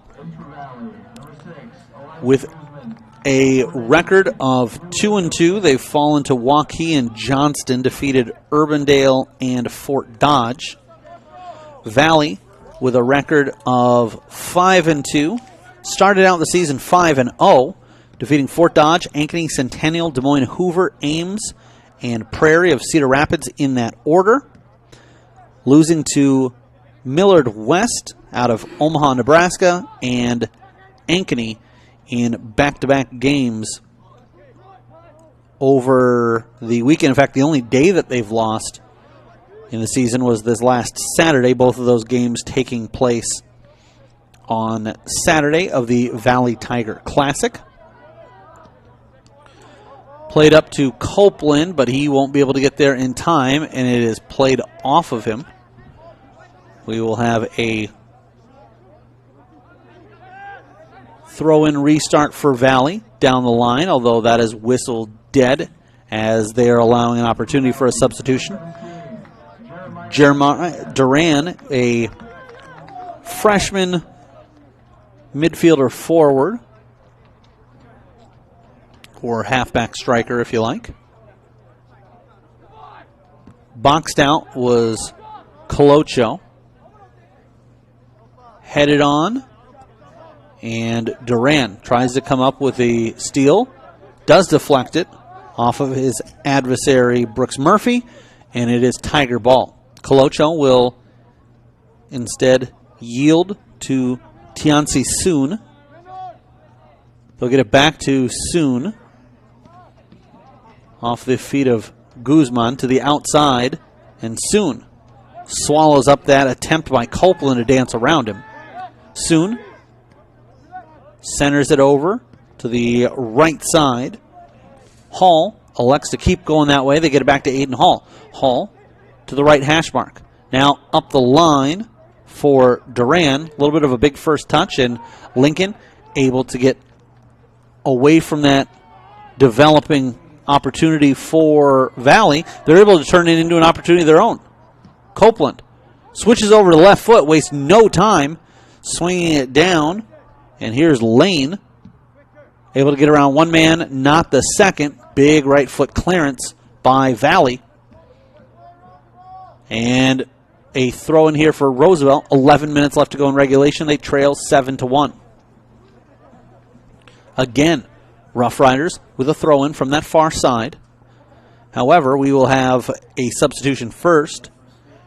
with a record of 2-2, they've fallen to Waukee and Johnston, defeated Urbandale and Fort Dodge. Valley, with a record of 5-2, started out the season 5-0, defeating Fort Dodge, Ankeny, Centennial, Des Moines, Hoover, Ames, and Prairie of Cedar Rapids in that order. Losing to Millard West out of Omaha, Nebraska, and Ankeny in back-to-back games over the weekend. In fact, the only day that they've lost in the season was this last Saturday, both of those games taking place on Saturday of the Valley Tiger Classic. Played up to Copeland, but he won't be able to get there in time, and it is played off of him. We will have a throw-in restart for Valley down the line, although that is whistled dead as they are allowing an opportunity for a substitution. Jeremiah Duran, a freshman midfielder forward, or halfback striker if you like. Boxed out was Colocho. Headed on, and Duran tries to come up with a steal, does deflect it off of his adversary Brooks Murphy, and it is Tiger ball. Colocho will instead yield to Tianci Soon. They'll get it back to Soon off the feet of Guzman to the outside, and Soon swallows up that attempt by Copeland to dance around him. Soon centers it over to the right side. Hall elects to keep going that way. They get it back to Aiden Hall. Hall to the right hash mark. Now up the line for Duran. A little bit of a big first touch, and Lincoln able to get away from that developing opportunity for Valley. They're able to turn it into an opportunity of their own. Copeland switches over to the left foot, wastes no time, swinging it down. And here's Lane, able to get around one man, not the second. Big right foot clearance by Valley. And a throw in here for Roosevelt. 11 minutes left to go in regulation. They trail 7-1. Again, Rough Riders with a throw in from that far side. However, we will have a substitution first.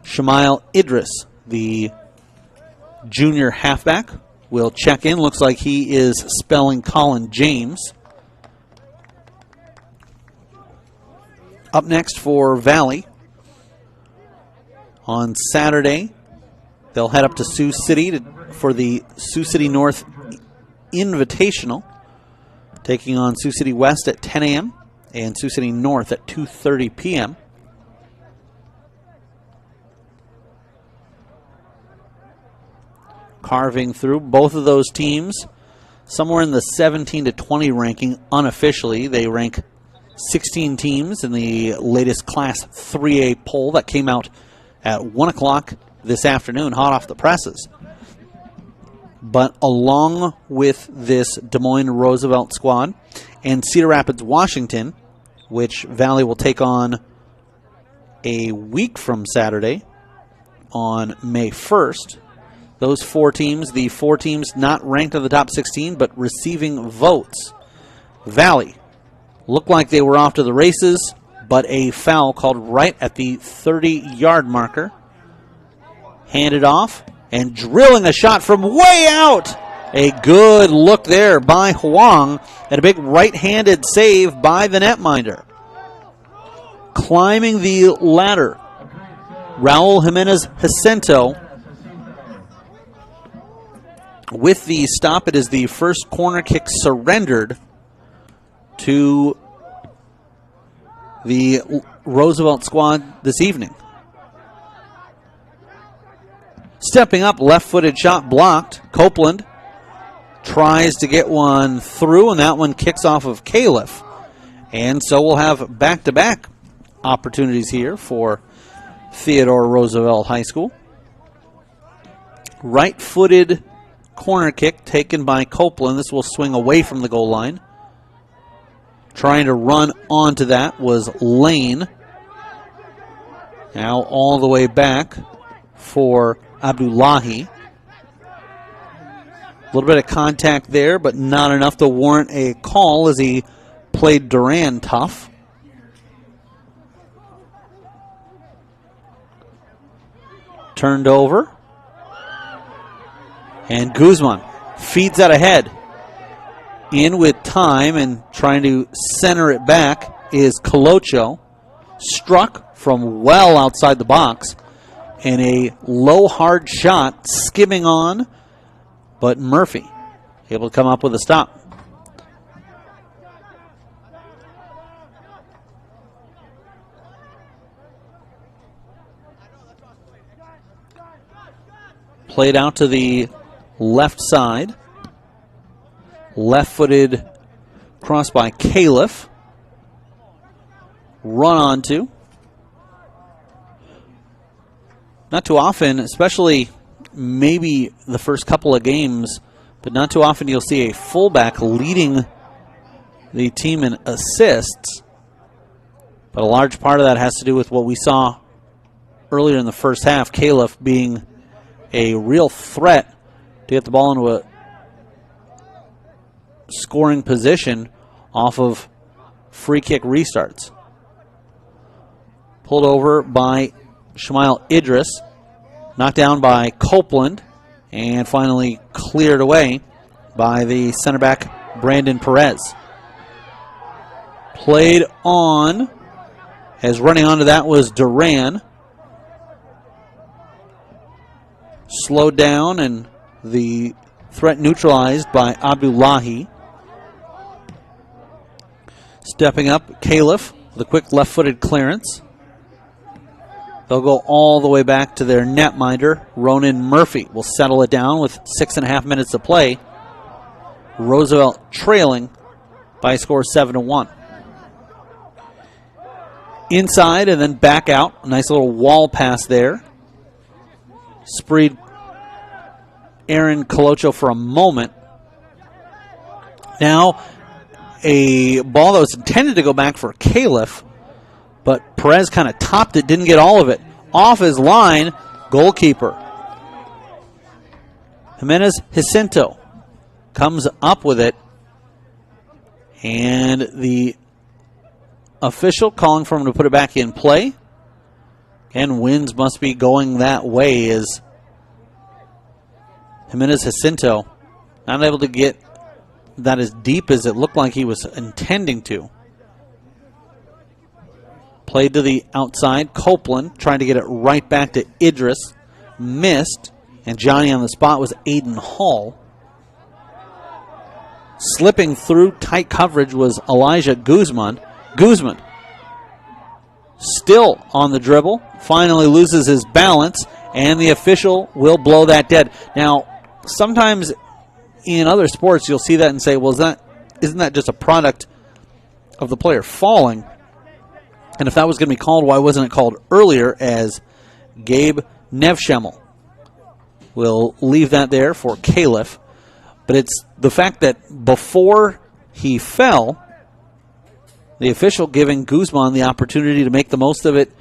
Shamail Idris, the junior halfback, will check in. Looks like he is spelling Colin James. Up next for Valley. On Saturday, they'll head up to Sioux City for the Sioux City North Invitational, taking on Sioux City West at 10 a.m. and Sioux City North at 2:30 p.m. Carving through both of those teams somewhere in the 17 to 20 ranking unofficially. They rank 16 teams in the latest Class 3A poll that came out at 1 o'clock this afternoon, hot off the presses. But along with this Des Moines Roosevelt squad and Cedar Rapids, Washington, which Valley will take on a week from Saturday on May 1st, those four teams, the four teams not ranked in the top 16, but receiving votes. Valley looked like they were off to the races, but a foul called right at the 30-yard marker. Handed off and drilling a shot from way out. A good look there by Huang and a big right-handed save by the netminder. Climbing the ladder, Raul Jimenez Jacinto. With the stop, it is the first corner kick surrendered to the Roosevelt squad this evening. Stepping up, left-footed shot blocked. Copeland tries to get one through, and that one kicks off of Califf. And so we'll have back-to-back opportunities here for Theodore Roosevelt High School. Right-footed corner kick taken by Copeland. This will swing away from the goal line. Trying to run onto that was Lane. Now all the way back for Abdullahi. A little bit of contact there, but not enough to warrant a call as he played Duran tough. Turned over. And Guzman feeds that ahead. In with time and trying to center it back is Colocho. Struck from well outside the box. And a low, hard shot skimming on, but Murphy able to come up with a stop. Played out to the left side. Left-footed cross by Califf. Run onto. Not too often, especially maybe the first couple of games, but not too often you'll see a fullback leading the team in assists. But a large part of that has to do with what we saw earlier in the first half, Califf being a real threat to get the ball into a scoring position off of free kick restarts. Pulled over by Shmail Idris, knocked down by Copeland, and finally cleared away by the center back Brandon Perez. Played on, as running onto that was Duran. Slowed down and the threat neutralized by Abdullahi. Stepping up, Califf with a quick left-footed clearance. They'll go all the way back to their netminder. Ronan Murphy will settle it down with 6.5 minutes to play. Roosevelt trailing by a score of 7-1. Inside and then back out. A nice little wall pass there. Spreed Aaron Colocho for a moment. Now a ball that was intended to go back for Califf, but Perez kind of topped it, didn't get all of it. Off his line, goalkeeper Jimenez Jacinto comes up with it, and the official calling for him to put it back in play. And winds must be going that way as Jimenez Jacinto not able to get that as deep as it looked like he was intending to. Played to the outside. Copeland trying to get it right back to Idris. Missed. And Johnny on the spot was Aiden Hall. Slipping through tight coverage was Elijah Guzman. Guzman still on the dribble, finally loses his balance, and the official will blow that dead. Now, sometimes in other sports you'll see that and say, well, isn't that just a product of the player falling? And if that was going to be called, why wasn't it called earlier, as Gabe Nevschemmel will leave that there for Califf. But it's the fact that before he fell, the official giving Guzman the opportunity to make the most of it,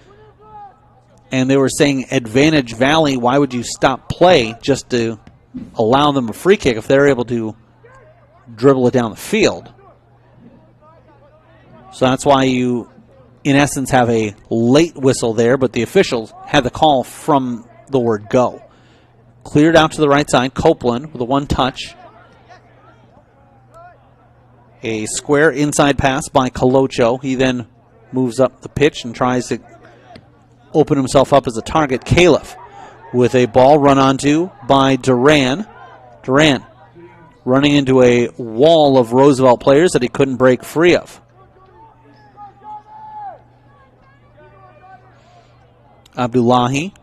and they were saying advantage Valley, why would you stop play just to allow them a free kick if they're able to dribble it down the field? So that's why you, in essence, have a late whistle there, but the officials had the call from the word go. Cleared out to the right side, Copeland with a one-touch. A square inside pass by Colocho. He then moves up the pitch and tries to open himself up as a target. Califf with a ball run onto by Duran. Duran running into a wall of Roosevelt players that he couldn't break free of. Abdullahi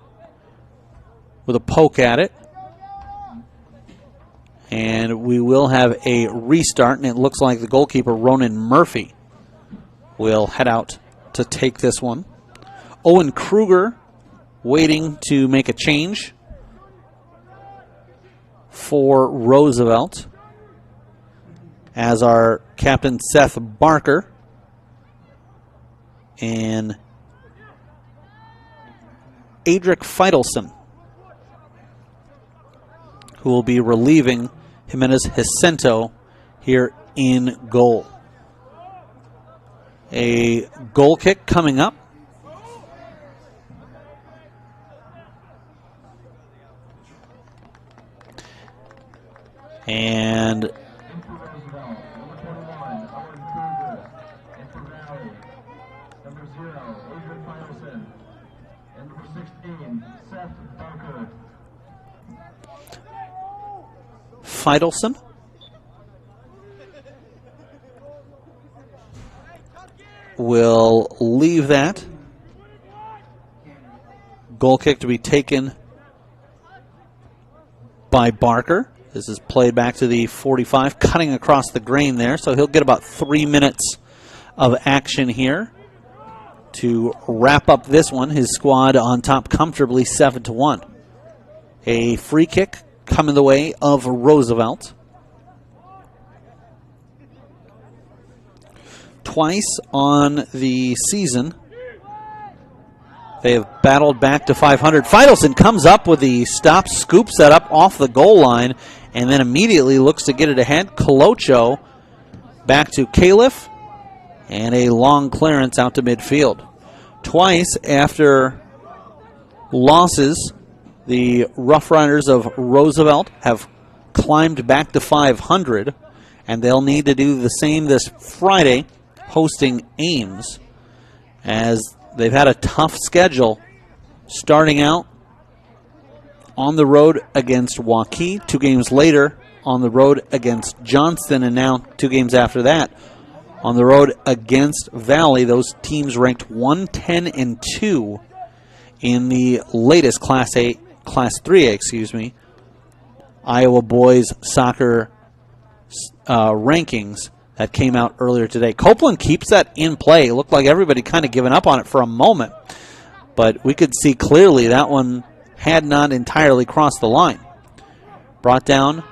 with a poke at it. And we will have a restart, and it looks like the goalkeeper, Ronan Murphy, will head out to take this one. Owen Kruger waiting to make a change for Roosevelt, as our captain Seth Barker and Adric Feidelson, who will be relieving Jimenez Jacinto here in goal. A goal kick coming up. And Feidelson will leave that. Goal kick to be taken by Barker. This is played back to the 45, cutting across the grain there, so he'll get about 3 minutes of action here to wrap up this one. His squad on top comfortably 7-1. A free kick coming the way of Roosevelt. Twice on the season, they have battled back to 500. Feidelson comes up with the stop, scoops that up off the goal line, and then immediately looks to get it ahead. Colocho back to Califf, and a long clearance out to midfield. Twice after losses, the Rough Riders of Roosevelt have climbed back to 500, and they'll need to do the same this Friday, hosting Ames, as they've had a tough schedule, starting out on the road against Waukee, 2 games later on the road against Johnston, and now 2 games after that on the road against Valley. Those teams ranked 1-10-2 in the latest Class 3A, Iowa boys soccer rankings that came out earlier today. Copeland keeps that in play. It looked like everybody kind of given up on it for a moment, but we could see clearly that one had not entirely crossed the line. Brought down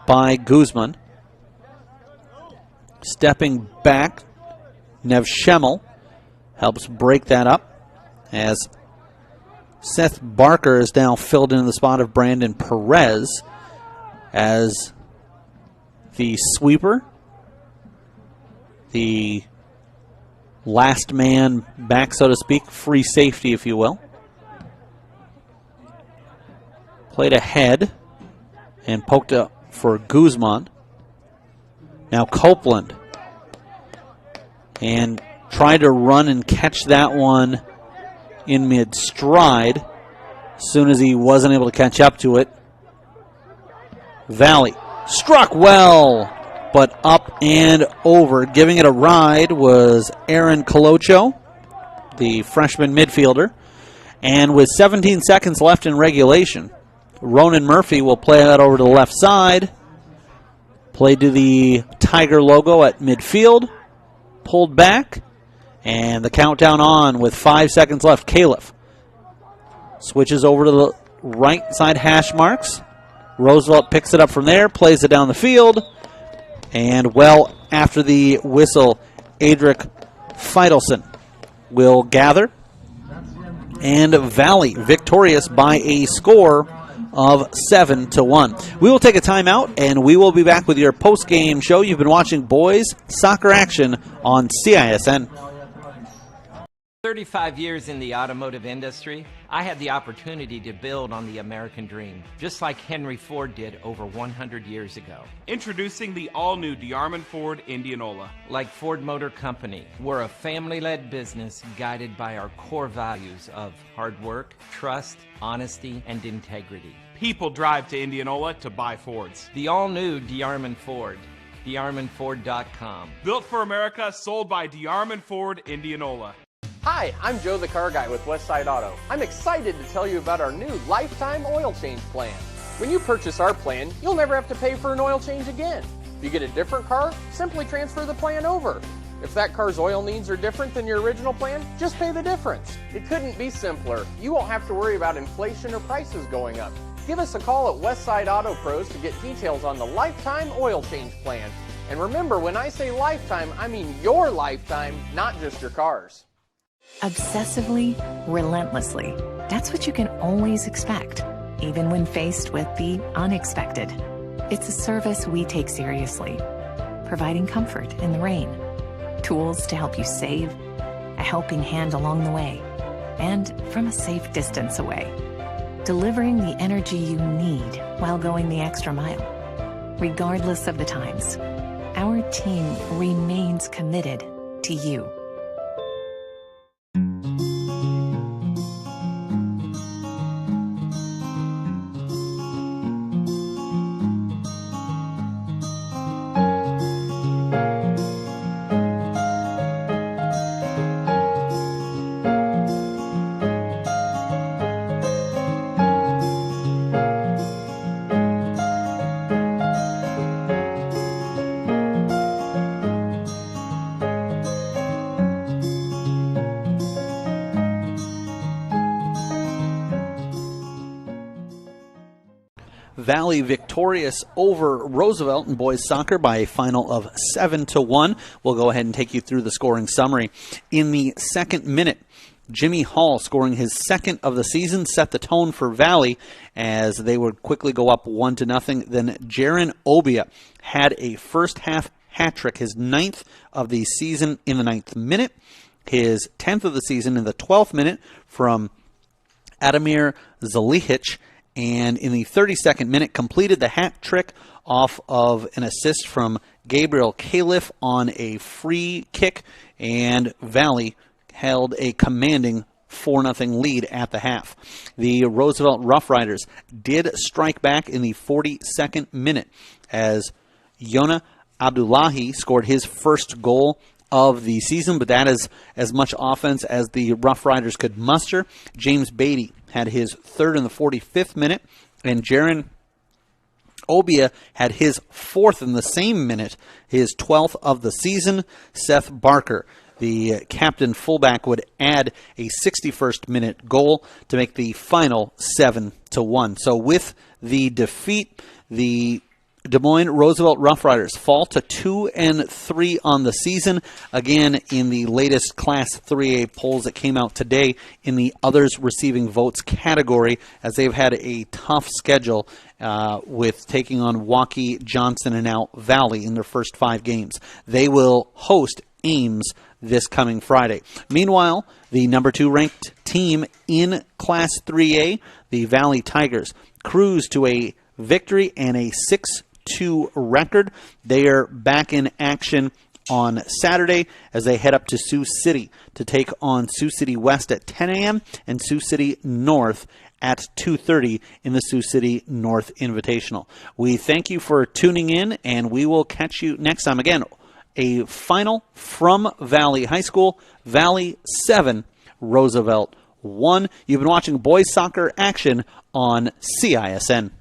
by Guzman. Stepping back, Nevschemmel helps break that up, as Seth Barker is now filled in the spot of Brandon Perez as the sweeper, the last man back, so to speak, free safety, if you will. Played ahead and poked up for Guzman. Now Copeland, and tried to run and catch that one in mid-stride. As soon as he wasn't able to catch up to it, Valley struck well but up and over. Giving it a ride was Aaron Colocho, the freshman midfielder. And with 17 seconds left in regulation, Ronan Murphy will play that over to the left side. Played to the Tiger logo at midfield. Pulled back. And the countdown on with 5 seconds left. Califf switches over to the right side hash marks. Roosevelt picks it up from there, plays it down the field. And well after the whistle, Adric Feidelson will gather. And Valley victorious by a score of 7-1. We will take a timeout, and we will be back with your post-game show. You've been watching boys soccer action on CISN. 35 years in the automotive industry, I had the opportunity to build on the American dream, just like Henry Ford did over 100 years ago. Introducing the all-new DeArmond Ford Indianola. Like Ford Motor Company, we're a family-led business guided by our core values of hard work, trust, honesty, and integrity. People drive to Indianola to buy Fords. The all-new DeArmond Ford. DeArmondFord.com. Built for America, sold by DeArmond Ford Indianola. Hi, I'm Joe the Car Guy with Westside Auto. I'm excited to tell you about our new lifetime oil change plan. When you purchase our plan, you'll never have to pay for an oil change again. If you get a different car, simply transfer the plan over. If that car's oil needs are different than your original plan, just pay the difference. It couldn't be simpler. You won't have to worry about inflation or prices going up. Give us a call at Westside Auto Pros to get details on the lifetime oil change plan. And remember, when I say lifetime, I mean your lifetime, not just your car's. Obsessively, relentlessly. That's what you can always expect, even when faced with the unexpected. It's a service we take seriously, providing comfort in the rain, tools to help you save, a helping hand along the way, and from a safe distance away, delivering the energy you need while going the extra mile. Regardless of the times, our team remains committed to you. Valley victorious over Roosevelt in boys soccer by a final of 7-1. We'll go ahead and take you through the scoring summary. In the second minute, Jimmy Hall, scoring his second of the season, set the tone for Valley as they would quickly go up 1-0. Then Jaron Obia had a first-half hat trick, his 9th of the season in the 9th minute, his 10th of the season in the 12th minute from Adamir Zalihic, and in the 32nd minute completed the hat trick off of an assist from Gabriel Califf on a free kick, and Valley held a commanding 4-0 lead at the half. The Roosevelt Rough Riders did strike back in the 42nd minute as Yona Abdullahi scored his first goal of the season, but that is as much offense as the Rough Riders could muster. James Beatty had his third in the 45th minute, and Jaron Obia had his fourth in the same minute, his 12th of the season. Seth Barker, the captain fullback, would add a 61st minute goal to make the final 7-1. So with the defeat, the Des Moines Roosevelt Rough Riders fall to 2-3 on the season. Again, in the latest Class 3A polls that came out today in the others receiving votes category, as they've had a tough schedule with taking on Waukee, Johnson, and now Valley in their first 5 games. They will host Ames this coming Friday. Meanwhile, the number 2 ranked team in Class 3A, the Valley Tigers, cruise to a victory and a 6-2 record. They are back in action on Saturday as they head up to Sioux City to take on Sioux City West at 10 a.m. and Sioux City North at 2:30 in the Sioux City North Invitational. We thank you for tuning in, and we will catch you next time. Again, a final from Valley High School, Valley 7, Roosevelt 1. You've been watching boys soccer action on CISN.